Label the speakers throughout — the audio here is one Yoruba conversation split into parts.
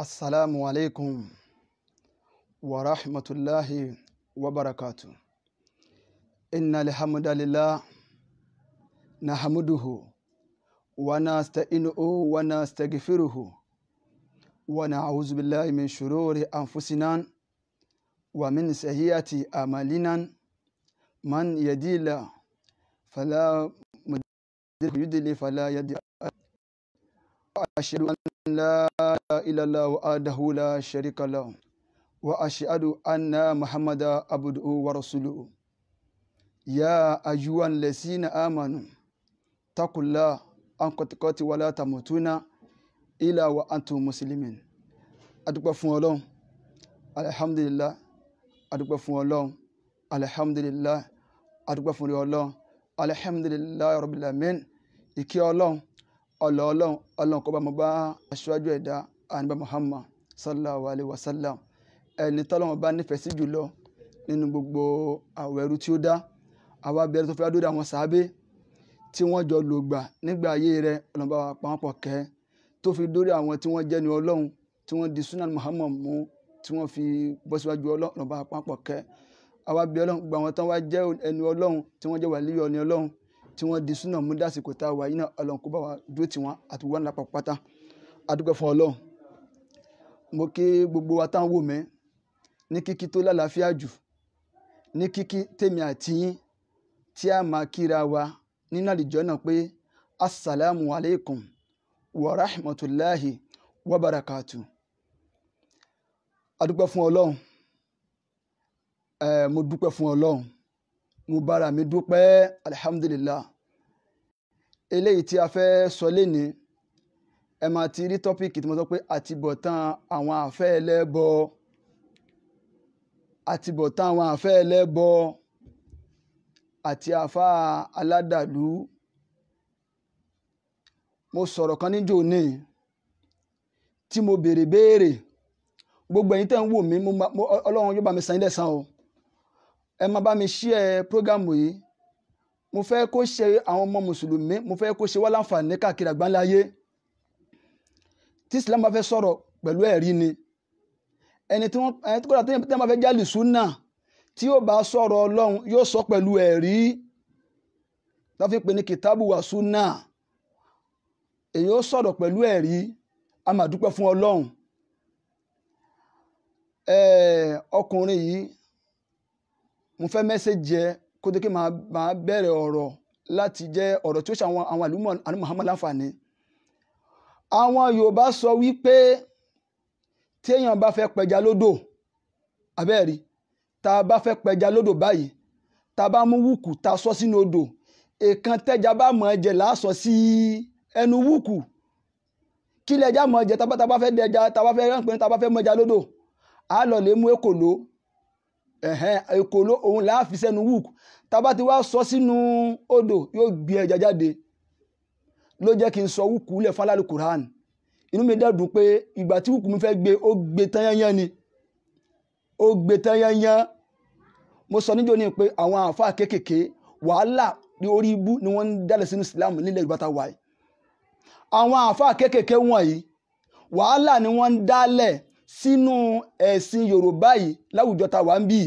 Speaker 1: Assalamu alaikum wa rahmatullahi wa barakatuh. Inna alhamdulillah nahmaduhu wa nasta'inuhu wa nastaghfiruhu wa na'udzu billahi min shururi anfusina wa min sayyiati a'malina. Man yahdihillahu fala mudilla fala hadiya lahu. Ashhadu an la ilaha illallah wahdahu la sharika lahu wa ashhadu anna muhammadan abduhu wa rasuluhu. Ya ayyuhal lazina amanu taqullaha haqqa tuqatih wa la tamutunna illa wa antum muslimin. Adúpẹ́ fún Ọlọ́run, alhamdulillah. Adúpẹ́ fún Ọlọ́run, alhamdulillah. Adúpẹ́ fún Ọlọ́run, alhamdulillah rabbil alamin. Ìkẹ́ Ọlọ́run, Ọlọ́run kó bá mo bá aṣáájú ẹ̀dá Ànábì Muhammad sallallahu alaihi wasallam, ẹni tọ́lọ́run bá nífẹ̀ẹ́ sí jùlọ nínú gbogbo àwọn ẹrú tí ó dá. Àwa bẹ̀rẹ̀ tó fẹ́ dórí àwọn sàábé tí wọ́n jọ lògbà nígbà ayé rẹ̀, Ọlọ́run bá wa pa wọ́n pọ̀ kẹ́, tó fi dórí àwọn tí wọ́n jẹ́ ni Ọlọ́run tí wọ́n di sunan Muhammad mú, tí wọ́n fi bọ́ síwájú Ọlọ́run bá wa pa wọ́n pọ̀ kẹ́. Àwa bẹ̀ Ọlọ́run gbogbo àwọn tán wá jẹ́ ẹni Ọlọ́run tí wọ́n jẹ́ wàlíyọ̀ ni Ọlọ́run tí wọ́n di súnà mú dásìkò tá a wà yìí náà, Ọlọ́run kó bá wa dúró tì wọ́n àti wọ́n lápá pátá. Adúpẹ́ fún Ọlọ́run. Mo kí gbogbo wa tá ń wò mí ní kíkí tó lálàáfíà jù, ní kíkí tèmi àti yín tí a máa kíra wa nínú àlìjọ náà pé assalamu alaikum wa rahmatullahi wa barakatuh. Adúpẹ́ fún Ọlọ́run. Mo dúpẹ́ fún Ọlọ́run, mo bára mi dúpẹ́, alhamdulillah. Eléyìí tí a fẹ́ sọ lénìí, ẹ máa ti rí tọ́pìkì tí mo sọ pé àtibọ̀tán àwọn àfẹ́ ẹlẹ́bọ, àtibọ̀tán àwọn àfẹ́ ẹlẹ́bọ àti àfá aládàlú. Mo sọ̀rọ̀ kan níjọ́ ní tí mo béèrè gbogbo ẹ̀yin tẹ́ ń wò mí, Ọlọ́run yóò bá mi san yín lẹ́san o. Ẹ máa bá mi share prógámù yìí. Mo fẹ́ kó ṣe àwọn ọmọ mùsùlùmí, mo fẹ́ kó ṣe wá láǹfààní káàkiri àgbáńlá ayé. Tí Islam bá fẹ́ sọ̀rọ̀ pẹ̀lú ẹ̀rí ni. Ẹni tí kódà tí wọ́n bá fẹ́ jálì súnà tí yóò bá sọ̀rọ̀ Ọlọ́run yóò sọ pẹ̀lú ẹ̀rí. Tó fi pè ní kìtàbù wà súnà. Èyí ó sọ̀rọ̀ pẹ̀lú ẹ̀rí. A máa dúpẹ́ fún Ọlọ́run. Ọkùnrin yìí, mo fẹ́ mẹ́sẹ̀jì ẹ kó tó kí máa bẹ̀rẹ̀ ọ̀rọ̀ láti jẹ́ ọ̀rọ̀ tí ó ṣe àwọn àlùmọ̀ Ànábì Muhammad láǹfààní. Àwọn Yorùbá sọ wípé tí èèyàn bá fẹ́ pẹja lódò, abẹ́ẹ̀rí, tá a bá fẹ́ pẹja lódò báyìí, tá a bá mú wúkù tá a sọ sínú odò, èèkan tẹ́ja bá mọ̀ ẹ̀jẹ̀ láàsọ sí ẹnu wúkù. Kí lẹ́jà mọ̀ ẹ̀jẹ̀ tá a bá fẹ́ dẹja, tá a bá fẹ́ ránpẹ́, tá a bá fẹ́ mọ̀ẹja lódò, a lọ lè mú èkòló. Èkòló òun là á fi sẹ́nu wúkù. Tá a bá ti wá sọ sínú odò yóò gbé ẹja jáde. Ló jẹ́ kí n sọ wúkù lẹ̀ fún Al-Qur'an. Inú mi dẹ̀ dùn pé ìgbà tí wúkù mi fẹ́ gbé, ó gbé tán yányán ni. Ó gbé tán yányán. Mo sọ níjọ́ ní pé àwọn àfáà kéékèèké wàhálà ní orí ibú ni wọ́n ń dálẹ̀ sínú Islam nílẹ̀ Yorùbá tá a wà yìí. Àwọn àfáà kéékèèké wọ̀nyí wàhálà ni wọ́n ń dálẹ̀ sínú ẹ̀sìn Yorùbá yìí láwùjọ tá a wà ń bí.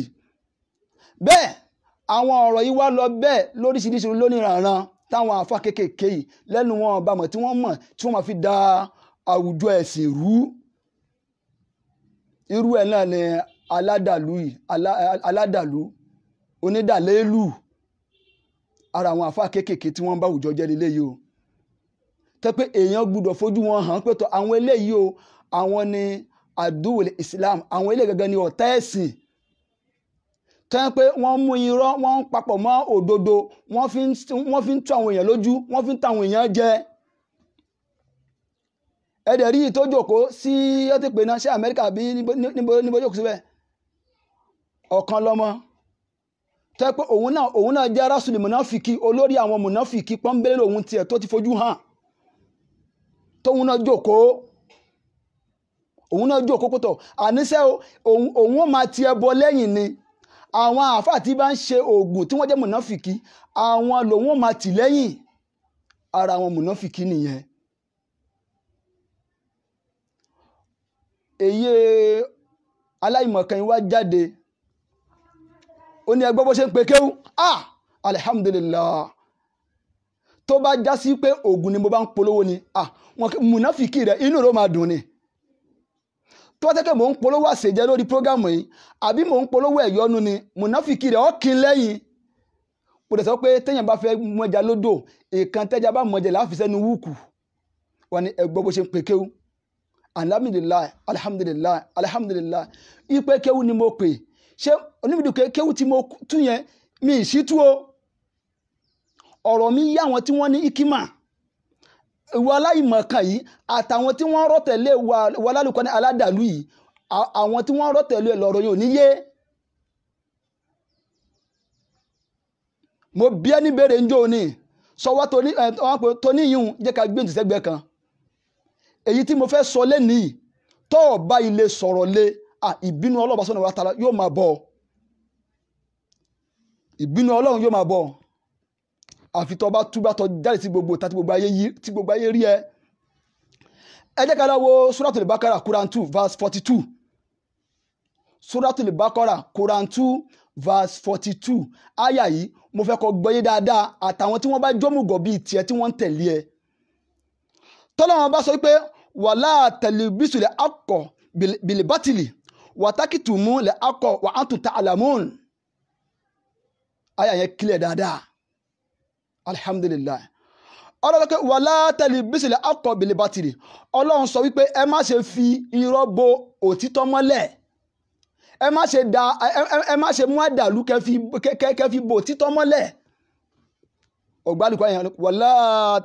Speaker 1: Bẹ́ẹ̀ àwọn ọ̀rọ̀ yìí wá lọ bẹ́ẹ̀ lóríṣiríṣi lóníranran táwọn àfáà kéékèèké yìí lẹ́nu wọn ọba mọ̀ tí wọ́n máa fi da àwùjọ ẹ̀sìn rú. Irú ẹ̀ náà ni aládàlú onídàlélù, ara àwọn àfáà kéékèèké tí wọ́n bá àwùjọ jẹ́ nílé yìí o. Tẹ́ pé èèyàn gbúdọ̀ fojú wọn hàn pé àwọn eléyìí o, àwọn ni àdúwòlè Islam, àwọn ilé gẹ́gẹ́ ni ọ̀tá ẹ̀sìn. Tẹ́ pé wọ́n mú irọ́, wọ́n ń papọ̀ mọ́ òdodo, wọ́n fi ń tú àwọn èèyàn lójú, wọ́n fi ń ta àwọn èèyàn jẹ. Ẹ̀dẹ̀ rí tó jókòó sí ọtí pé náà ṣé Amẹ́ríkà bí níbo jókòó síbẹ̀. Ọ̀kan lọ́mọ. Tẹ́ pé òun náà jẹ́ rásùlì mùnáfìkì, olórí àwọn mùnáfìkì pọ́nbélé lòun tiẹ̀ tó ti fojú hàn. Tóun náà jókòó. Òun náà jókòó pọ̀tọ̀. Àníṣẹ́ òun ó máa ti ẹbọ lẹ́yìn ni. Àwọn àfáà tí bá ń ṣe oògùn tí wọ́n jẹ́ mùnáfìkì, àwọn lòun ó máa tì lẹ́yìn. Ara àwọn mùnáfìkì nìyẹn. èyí aláìmọ̀kan yìí wá jáde ó ní ẹgbọ́ bó ṣe ń pe kéwú alhamdulillah tó bá já sí pé ògùn ni mo bá ń polówó ni wọn mùnáfìkì rẹ̀ inú rẹ̀ ó máa dùn ni tó bá tẹ́kẹ̀ mò ń polówó àṣejẹ lórí prógámù yìí àbí mò ń polówó ẹ̀yọ́nu ni mùnáfìkì rẹ̀ ó kí n lẹ́yìn kò dẹ̀ sọ pé téèyàn bá fẹ́ mọ́jà lódò èèkan tẹ́jà bá mọ́jà láàfin sẹ́nu wúkù wọn ni ẹgbọ́ bó ṣe ń pe kéwú alhamdulillah alhamdulillah alhamdulillah ipe kéwú ni mo pè ṣé oníbìdú kéwú tí mo tún yẹn mi ì sí tú o ọ̀rọ̀ mi yá àwọn tí wọ́n ní ikima ìwà aláìmọ̀kan yìí àtàwọn tí wọ́n rọ́tẹ̀lé wà lálùkọ́ ní aládàlú yìí àwọn tí wọ́n rọ́tẹ̀lé lọ́rọ̀ yóò níyé mo bí ẹni béèrè ń jó ní sọwọ́ tó ní yìí jẹ́ ká gbé ìtìsẹ́gbẹ́ kan èyí tí mo fẹ́ sọ lẹ́nìí tó bá ilé sọ̀rọ̀ lé ìbínú Ọlọ́run subhanahu wa ta'ala yóò máa bọ̀ ìbínú Ọlọ́run yóò máa bọ̀ àfi tó bá túbá tó jáde sí gbogbo ìta tí gbogbo ayé rí ẹ jẹ́ ká lọ wo Suratul Baqara Quran 2 verse 42 Suratul Baqara Quran 2 verse 42 àyà yìí mo fẹ́ kó gbọ́yé dáadáa àtàwọn tí wọ́n bá jọ́mùgọ̀ bíi tiẹ̀ tí wọ́n ń tẹ̀lé ẹ tọ́lọ́wọ́n bá sọ pé wala talbisul haqqa bil batili wataktumul haqqa wa antum ta'lamun àyà yẹn kílẹ̀ dáadáa alhamdulillah ọlọ́run pé wala talbisul haqqa bil batili ọlọ́run sọ wípé ẹ má ṣe fi irọ́ bo òtítọ́ mọ́lẹ̀ ẹ má ṣe mú àdàlú kẹ́ fi bo òtítọ́ mọ́lẹ̀ ọgbàlùkọ́ yẹn wala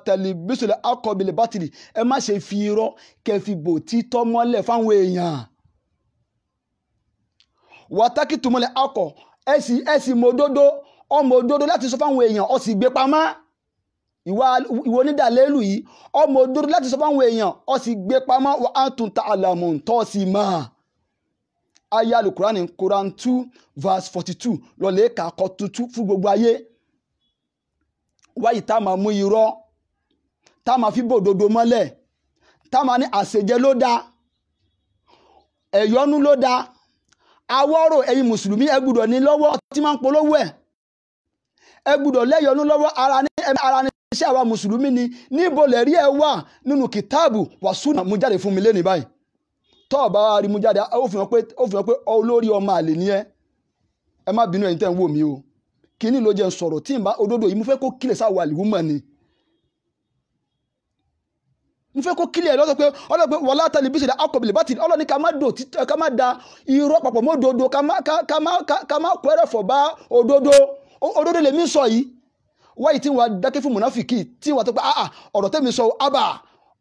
Speaker 1: talbisul haqqa bil batili ẹ má ṣe fi irọ́ kẹ́ fi bo òtítọ́ mọ́lẹ̀ fáwọn èèyàn wataktumul haqqa ẹ sì mọ òdodo ọmọ òdodo láti sọ fáwọn èèyàn ó sì gbé pamọ́ ìwọ onídàlélù yìí ọmọ òdodo láti sọ fáwọn èèyàn ó sì gbé pamọ́ wa antum ta'lamun tó sì mọ̀ aya alukurani Quran 2 verse 42 lọ́lẹ̀ kàkọ́ tuntun fún gbogbo ayé wáyìí tá a máa mú irọ́ tá a máa fi bò òdodo mọ́lẹ̀ tá a máa ní àṣejẹ ló dáa ẹ̀yọ́nú ló dáa awọ́rò ẹ̀yin mùsùlùmí ẹ gbọ́dọ̀ ní lọ́wọ́ tí máa ń polówó ẹ gbọ́dọ̀ lẹ́yọ̀nú lọ́wọ́ ara ní iṣẹ́ àwa mùsùlùmí ni níbo lẹ̀rí ẹ wà nínú kìtáàbù wà súnà mú jáde fún mi lẹ́nìí báyìí tọ́ ọ̀bá wa rí mú jáde ó fi hàn pé olórí ọmọ àlè ni ẹ má bínú ẹ̀yin tẹ́ ń wò mí o kíní ló jẹ́ ń sọ̀rọ̀ tí n bá òdodo yìí mo fẹ́ kó kílẹ̀ sáwọ àlìwúmọ̀ ni mo fẹ́ kó kílẹ̀ lọ́sọ̀ pé ọlọ́pẹ́ wala talbisul haqqa bil batili ọlọ́ni ká má da irọ́ papọ̀ mọ́ òdodo ká má kó ẹrẹ̀fọ̀ bá òdodo lèmi sọ yìí wáyìí tí wọ́n dákẹ́ fún mùnáfìkì tí wọ́n tó pé ọ̀rọ̀ tẹ́mi sọ ábà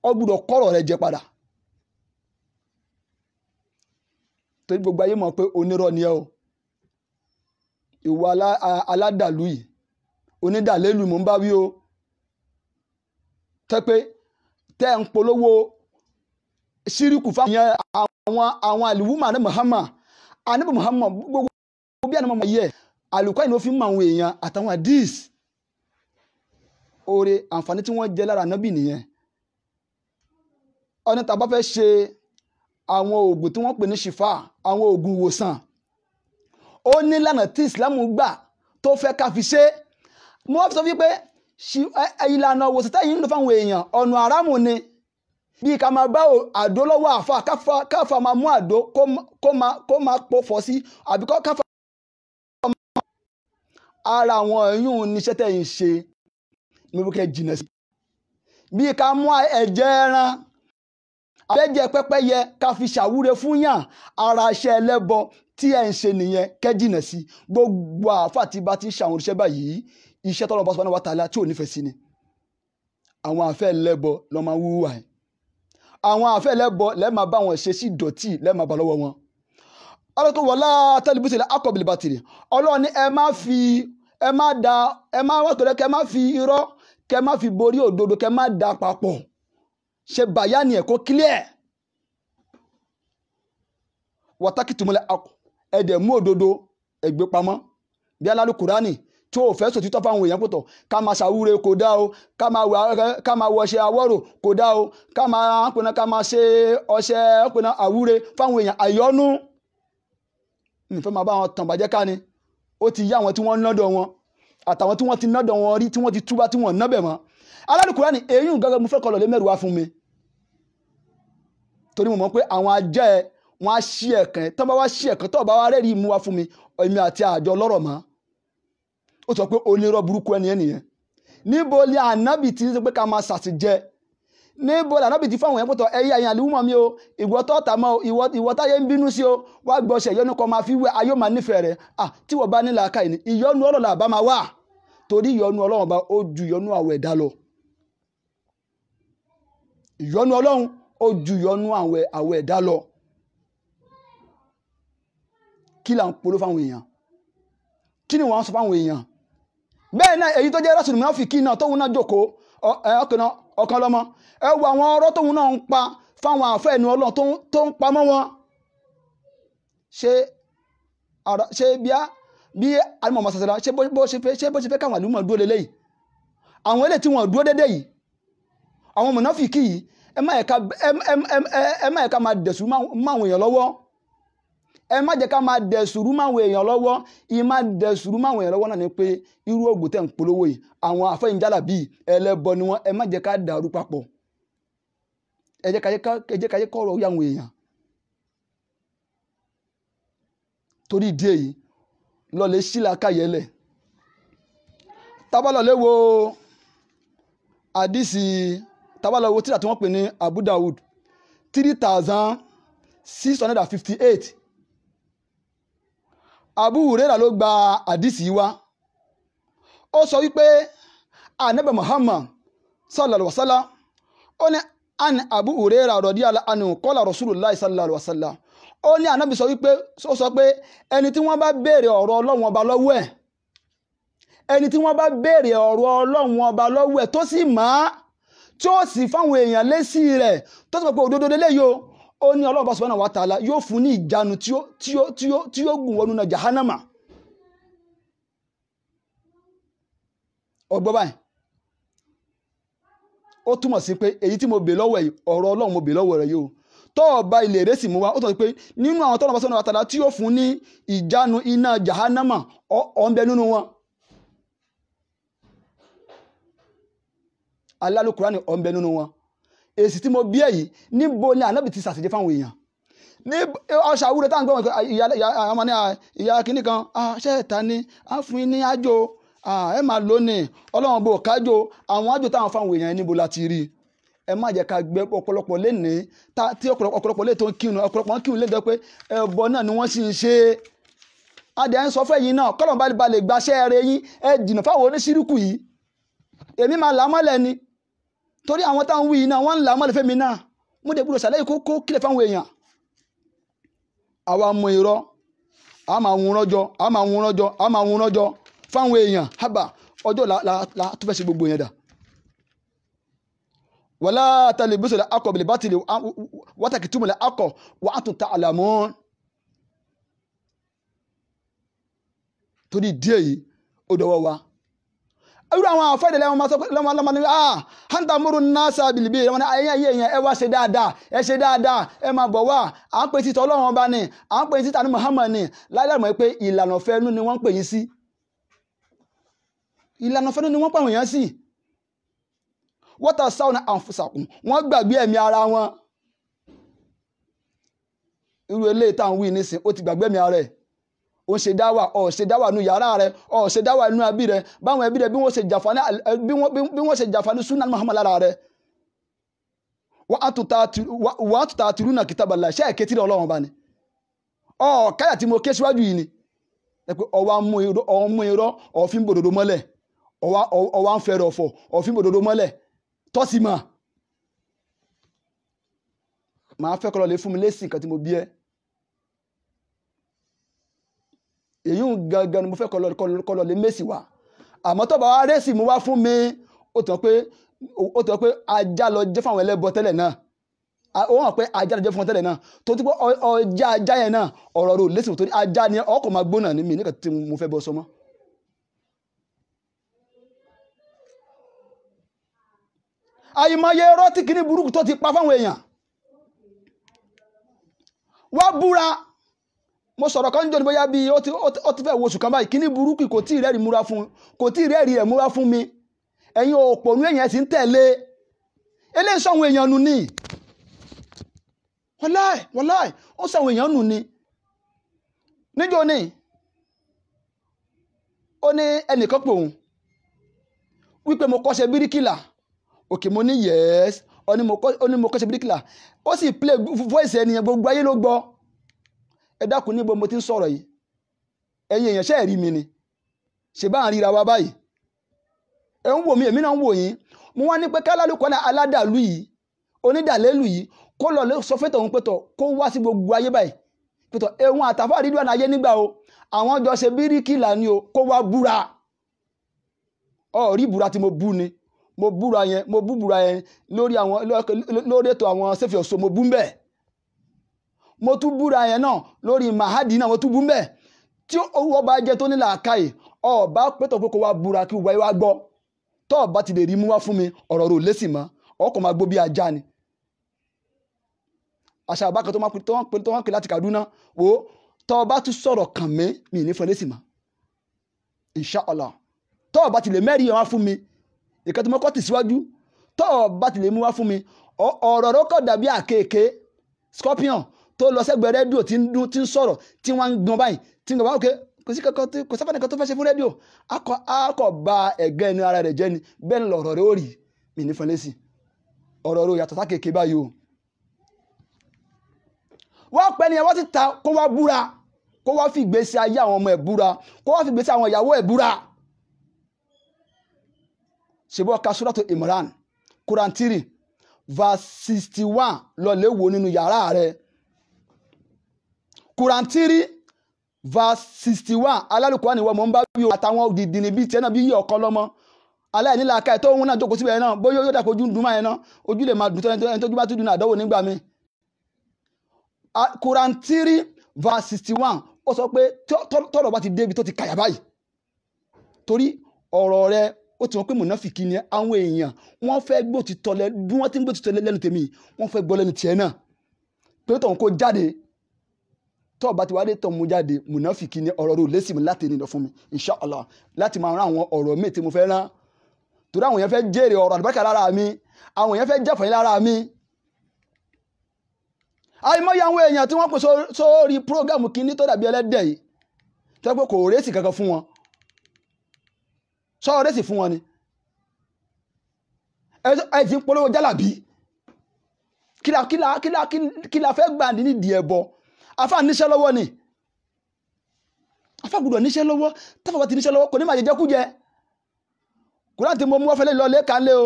Speaker 1: ọgbùdọ̀ kọ́rọ̀ rẹ̀ jẹ padà torí gbogbo ayé mọ̀ pé onírọ́ ni ẹ o ìwà aládàlú yìí onídàlélù mò ń bá wí o tẹ́ pé tẹ́ ń polówó ṣíríkù fáwọn àwọn àlùwùmọ̀ ní Muhammad gbogbo bí àná mọ̀ yẹ àlùkọ́ ìnáwó fi ń mọ àwọn èèyàn àtàwọn àdìs oore àǹfààní tí wọ́n jẹ lára nábì nìyẹn ọ̀nà tá a bá fẹ́ ṣe àwọn oògùn tí wọ́n pè ní ṣìfà àwọn oògùn ìwòsàn ó ní lànà tí ìsìlámù gbà tó fẹ́ ká fi ṣe mo wá fi sọ wípé ìlànà ìwòsàn táyìn ń lò fáwọn èèyàn ọ̀nà àrámù ni bí ká máa bá àdó lọ́wọ́ àfà káfà máa mú àdó kó máa pòfọ̀ sí àbí káfà ara àwọn ẹ̀yún níṣẹ́ tẹ̀yìn ṣe ní wípé jìnnà sí bí ká mú ẹ̀jẹ̀ ẹran abẹ́jẹ́ pẹ́pẹ́yẹ ká fi ṣàwúre fún yàn ara iṣẹ́ ẹlẹ́bọ tí ẹ̀ ń ṣe nìyẹn kẹ́jìnà sí gbogbo àáfà tí bá ti ń ṣàwọn iṣẹ́ báyìí iṣẹ́ tọ́lọ́ subhanahu wa ta'ala tí ò nífẹ̀ẹ́ sí ni àwọn àfẹ́ ẹlẹ́bọ lọ́ máa ń wúwà ẹ̀ àwọn àfẹ́ ẹlẹ́bọ lẹ́ẹ̀ máa bá wọn ṣe sí ìdọ̀tí lẹ́ẹ̀ máa bá lọ́wọ́ wọn ọlọ́tọ̀ wala talbisul haqqa bil batili ọlọ́run ní ẹ má fi irọ́ kẹ́ má fi borí òdodo kẹ́ má da papọ̀ ṣe bàyánì ẹ̀ kó clear wataktumul haqqa ẹ̀dẹ̀ mú òdodo ẹ̀gbẹ́ pamọ́ bí alálù kùránì tó o fẹ́ sòtítọ́ fáwọn èèyàn pọ̀tọ̀ ká máa ṣàwúre kò dá o ká máa wọ ọṣẹ awọ́rò kò dá o ká máa ṣe ọṣẹ àwúre fáwọn èèyàn àyọ́nú nìfẹ́ máa bá wọn tàn bàjẹ́ ká ni ó ti yá àwọn tí wọ́n nọ́dọ̀ wọn àtàwọn tí wọ́n ti nọ́dọ̀ wọn rí tí wọ́n ti túbá tí wọ́n nábẹ̀ mọ́ aládùkúrá ni èyí ń gẹ́gẹ́ mo fẹ́ kọ́ lọ lé mẹ́rù wá fún mi torí mo mọ̀ pé àwọn ajẹ́ ẹ wọn á ṣí ẹ̀kan tó bá wá ṣí ẹ̀kan tó bá wá rẹ́ẹ̀rí mú wá fún mi èmi àti àjọ lọ́rọ̀ mọ́ ó sọ pé onírọ́ burúkú ẹnìyẹn níbo ni ànábì ti sọ pé ká máa ṣàtìjẹ níbo ni ànábì ti fáwọn yẹn pọ̀tọ̀ ẹ̀yà yẹn àlùmọ̀ mi o ìwọ tó tà mọ́ ìwọ táyé ń bínú sí o wá gbọ́sẹ̀ ìyọnu kan máa fi wé ayé máa nífẹ̀ẹ́ rẹ̀ tí wọ́n bá nílà ká ìní ìyọnu ọlọ́run àbá máa wà torí ìyọnu ọlọ́run bá ó ju ìyọnu àwọ̀ ẹ̀dá lọ ìyọnu ọlọ́run ó ju ìyọnu àwọ̀ ẹ̀dá lọ kí là ń polówó fáwọn èèyàn kí ni wọ́n sọ fáwọn èèyàn bẹ́ẹ̀ náà èyí tó jẹ́ rásùlù mùnáfíkì náà tóun náà jókòó ọ̀kan lọ́mọ ẹ wo àwọn ọ̀rọ̀ tóun náà ń pa fáwọn àfẹ́ ẹnu ọlọ́run tó ń pamọ́ wọn ṣe bí alimọ̀ masasara ṣe bó ṣe fẹ́ káwọn àlùmọ̀ dúró lélẹ́yìí àwọn eléyìí tí wọ́n dúró dédé yìí àwọn mùnáfíkì yìí ẹ má yẹ ká máa dẹ̀sùn máwọn èèyàn lọ́wọ́ ẹ má jẹ́ ká máa dẹ̀sùrú máwọn èèyàn lọ́wọ́ ìmá dẹ̀sùrú máwọn èèyàn lọ́wọ́ náà ni pé irú ògùn tẹ̀ ń polówó yìí àwọn àfẹ́yìnjálà bíi ẹlẹ́bọ ni wọ́n ẹ má jẹ́ ká dàrú papọ̀ ẹ jẹ́ ká yẹ kọ́rọ̀ yà àwọn èèyàn torí ìdí èyí lọ́lẹ̀ sílá káyẹ̀lẹ̀ tábàlọ́lẹ̀ wo àdìsí tábàlọ́ wo tíra tí wọ́n pè ní Abu Dawud 3658 Abu Hurairah ló gba àdìsí wa ó sọ wípé Ànábì Muhammad sallallahu alaihi wasallam ó ní an Abu Hurairah radiyallahu anhu qala Rasulullah sallallahu alaihi wasallam ó ní Ànábì sọ wípé ó sọ pé ẹni tí wọ́n bá béèrè ọ̀rọ̀ Ọlọ́run ọba lọ́wọ́ ẹ̀ ẹni tí wọ́n bá béèrè ọ̀rọ̀ Ọlọ́run ọba lọ́wọ́ ẹ̀ tó sì mọ̀ tí ó sì fáwọn èèyàn lésì rẹ̀ tó sì pé òdodo lélẹ́yìí ó ní Ọlọ́run subhanahu wa ta'ala yóò fún ní ìjánu tí ó gùn wọnú náà jahannama ọgbọ́ báyìí ó túmọ̀ sí pé èyí tí mo bè lọ́wọ́ yìí ọ̀rọ̀ Ọlọ́run mo bè lọ́wọ́ rẹ̀ yóò tọ́ ọba ilé rẹ̀ sì mú wa ó tọ́ sí pé nínú àwọn tọ́lọ́run subhanahu wa ta'ala tí yóò fún ní ìjánu iná jahannama ọ̀nbẹ nínú wọn Al-Qur'ani ọ̀nbẹ nínú wọn èsì tí mo bí èyí níbo ni ànábì ti ṣàṣìjẹ fáwọn èèyàn ní ọṣà àwúrẹ táwọn gbọ́n ìyá kìíní kan ṣe ẹ̀ta ni a fún yín ní àjò ẹ máa lò ní Ọlọ́run bò kájò àwọn àjò táwọn fáwọn èèyàn níbo láti rí ẹ má jẹ́ ká gbé ọ̀pọ̀lọpọ̀ lẹ́ni tí ọ̀pọ̀lọpọ̀ lè tó ń kírun ọ̀pọ̀lọpọ̀ ń kírun lè dẹ́ pé ẹbọ náà ni wọ́n sì ń ṣe adìẹ ń sọ fẹ́ yín náà kọ́lọ̀ bá lè gbaṣẹ́ rẹ yín ẹ jìnnà fáwọn oníṣírùkù yìí èmi máa là á mọ́lẹ̀ ni torí àwọn táwọn wí náà wọ́n ń là á mọ́lẹ̀ fẹ́mi náà mo dẹ̀ gbọ́dọ̀ ṣàlàyé kó kílẹ̀ fáwọn èèyàn àwa mọ irọ́ a máa wun rọ́jọ́ fáwọn èèyàn hábà ọjọ́ la tó fẹ́ ṣe gbogbo yẹn dà wala talbisul haqqa bil batili wa taktumul haqqa wa antum ta'lamun torí díẹ̀ yìí ó dọwọ́ wa irú àwọn àfẹ́dẹ̀ lẹ́wọ̀n máa sọ pé lọ́mọ ní hanta múrù nasa bìlìbì wọn ni ayé yẹn ẹ wá ṣe dáadáa ẹ máa bọ̀ wá à ń pè títọ́ Ọlọ́run ọba ni à ń pè títà ní Muhammad ni láìláìmọ̀ pé ìlànà fẹ́nu ni wọ́n ń pè yín sí ìlànà fẹ́nu ni wọ́n pè yín sí wọ́tà sáwọn àǹfùsàkùn wọ́n gbàgbé ẹ̀mí ara wọn irú eléyìí táwọn wí nísìn ó ti gbàgbé ẹ̀mí ara ẹ̀ ó ń ṣe dáwà nù yàrá rẹ̀ ó ṣe dáwà nù ẹbí rẹ̀ báwọn ẹbí rẹ̀ bí wọ́n ṣe jàǹfààní sunan Muhammad lára rẹ̀ wọ́n á tún ta tìrú náà kitaballah ṣe ẹ̀kẹ́ tí Ọlọ́run bá ní káyà tí mo ké síwájú yìí ni ọwọ́ mú irọ́ ọ̀fin bòdòdó mọ́lẹ̀ ọwọ́ ń fẹ́rẹ̀ ọ̀fọ̀ ọ̀fin bòdòdó mọ́lẹ̀ tọ́sí mà máa fẹ́ kọ́lọ́ lè fún mi lésì nǹkan tí mo bí ẹ́ èyí ń gangan ni mo fẹ́ kọ́lọ́ lè mẹ́sì wá àmọ́ tó bá wá rẹ́sì mú wá fún mi ó tàn pé ajá lọ jẹ́ fáwọn ẹlẹ́bọ tẹ́lẹ̀ náà ó hàn pé ajá lọ jẹ́ fún wọn tẹ́lẹ̀ náà tó ti pé ọjà ajá yẹn náà ọ̀rọ̀ rò lẹ́sìn tó ní ajá ni ọkọ̀ máa gbóná ní mi nígbà tí mo fẹ́ bọ́ sọmọ́ àìmọye irọ́ tí kíní burúkú tó ti pa fáwọn èèyàn wá búra. Mo sọ̀rọ̀ kan jọ ní bóyá bí ó ti fẹ́ wo oṣù kan báyìí kíní burúkú kò tí ì rẹ́rìí múra fún kò tí ì rẹ́rìí ẹ̀ múra fún mi ẹ̀yin òpònú èèyàn sì ń tẹ̀lé eléyìí sọ̀wọ́n èèyàn nù ni wàláì ó sọ̀wọ́n èèyàn nù ni. Níjọ́ ní ó ní ẹnìkan pè òun wípé mo kọ́ṣẹ́ bíríkìlà òkè mo ní yẹ́s ó ní mo kọ́ṣẹ́ bíríkìlà ó sì play voice ẹnìyẹn gbogbo ayé ló gbọ́. Ẹ dákun níbo mo ti ń sọ̀rọ̀ yìí ẹ̀yin èèyàn ṣe rí mi ni ṣe bá ń ríra wa báyìí ẹ ń wò mí èmi náà ń wò yín. Mo wá ní pé kálálùkọ́ náà aládàlú yìí onídàlélù yìí kó lọ sọ fẹ́tọ̀ òun pẹ́tọ̀ kó wá sí gbogbo ayé báyìí pẹ́tọ̀ ẹ̀wọ̀n àtàfà rídùn àná ayé nígbà o àwọn jọ ṣe bíríkìlà ni o kó wá búra rí búra tí mo bú ni mo búra yẹn mo bú búra yẹn lórí ètò àwọn sẹ́fì ọ̀ṣọ́ mo bú ń bẹ̀ mo tún búra yẹn náà lórí Mahadi náà mo tún bú ń bẹ̀ tí owó ọba jẹ tó ní làákàyè ọba pẹ́tọ̀ pé kó wá búra kí wáyé wá gbọ́ tọ́ ọba ti lè rí mú wá fún mi ọ̀rọ̀ rò lésì mọ́ ọkọ̀ máa gbó bí ajá ni. Àṣà àbákan tó wọ́n pè láti Kaduna wo tọ́ ọba tún sọ̀rọ̀ kàn mí mi ní fún lésì mọ́ inshallah tọ́ ọba ti lè mẹ́rin wá fún mi ìkan tí mo kọ́ tì síwájú tọ́ ọba ti lè mú wá fún mi ọ̀rọ̀ rẹ̀ kọ̀ dàbí àkekèé scorpion tó lọ sẹ́gbẹ̀ẹ́ rédíò tí ń dún tí ń sọ̀rọ̀ tí wọ́n ń gbọ́n báyìí tí ń gbọ́n báyìí kò sáfẹ́ nìkan tó fẹ́ ṣe fún rédíò akọ̀ ba ẹ̀gẹ́ ẹni ara rẹ̀ jẹ́ ni bẹ́ẹ̀ ni lọ̀rọ̀ rẹ̀ ó rí mi ní fún lésì ọ̀rọ̀ rẹ̀ yàtọ̀ sákèké báyìí o. Wọ́n pẹ́ ni ẹ wọ́n ti ta kó wá búra kó wá fi ìgbésí ayé àwọn ọmọ ẹ̀ búra kó wá fi ìgbésí àwọn ìyàwó ẹ̀ búra. Ṣèbọ̀ ka Suratu Imran Quran 3 verse 61 lọ lè wò nínú yàrá rẹ̀ Quran 3 verse 61 alálùkọ́ ni wọ́n mọ̀ ń bá bí o àtàwọn òdìdì níbi tí ẹ náà bí yí ọkọ lọ́mọ aláìní làákà ẹ̀ tó ń náà jókòó síbẹ̀ náà bóyá yóò dàpọ̀ ojú ń dùn máa yẹn náà ojú lè máa dùn tó ẹni tó bá tún dùn náà àdánwò nígbà mi. Quran 3 verse 61 ó sọ pé tọ́rọ̀ bá ti débi tó ti kàyà báyìí torí ọ̀rọ̀ rẹ̀ ó ti wọ́n pé mùnáfìkì ni àwọn èèyàn wọ́n fẹ́ gbó ti tọ́lẹ̀ bí wọ́n ti ń gbó ti tọ́lẹ̀ lẹ́nu tèmi wọ́n fẹ́ gbọ́ lẹ́nu tiẹ̀ náà pé tọ̀hún kó jáde tọ́ ọba ti wá dé tọ́ mu jáde mùnáfìkì ni ọ̀rọ̀ rẹ̀ ò lésì mi láti rìn lọ fún mi inshallah láti máa rán àwọn ọ̀rọ̀ mi tí mo fẹ́ rán torí àwọn èèyàn fẹ́ jèrè ọ̀rọ̀ àdìbákà lára mi àwọn èèyàn fẹ́ jẹ́fọ̀ọ́ lára mi. Àìmọye àwọn èèyàn tí wọ́n pè sórí prógámù kìíní tó dàbí ẹlẹ́dẹ̀ yìí tó yẹ pé kò rẹ́sì kankan fún wọn sọ rẹ́sì fún wọn ni ẹ ti ń polówó jálàbí kí la fẹ́ gbà nídìí ẹbọ afá níṣẹ́ lọ́wọ́ ni afá gbọ́dọ̀ níṣẹ́ lọ́wọ́ táfà bá ti níṣẹ́ lọ́wọ́ kò ní máa jẹjẹ kú jẹ Kùránì tí mo mú wáfẹ́lẹ́ lọ lẹ́ka lé o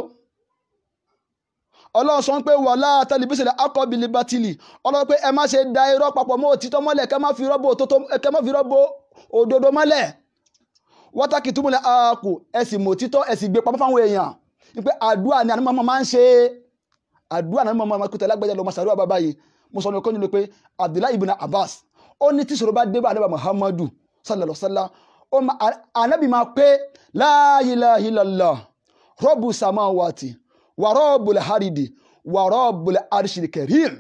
Speaker 1: Ọlọ́run sọ pé wala talbisul haqqa bil batili Ọlọ́run pé ẹ má ṣe da irọ́ papọ̀ mọ́ òtítọ́ mọ́lẹ̀ kẹ́ má fi rọ́bò òdodo mọ́lẹ̀ watakitumul haqqa ẹ sì mọ̀ òtítọ́ ẹ sì gbé pamọ́ fáwọn èèyàn pé àdúrà ni àná máa ń ṣe àdúrà náà máa kúta lágbẹ́jà lọ́mọ sàdúrà bàbá yìí mo sọ ní ọkọ nílò pé Abdullahi ibn Abbas ó ní tí ìṣòro bá dé bá ànábì Muhammadu sallallahu alaihi wasallam ànábì máa pé la ilaha illallah rabbu samawati wa rabbul haridi wa rabbul arshil karim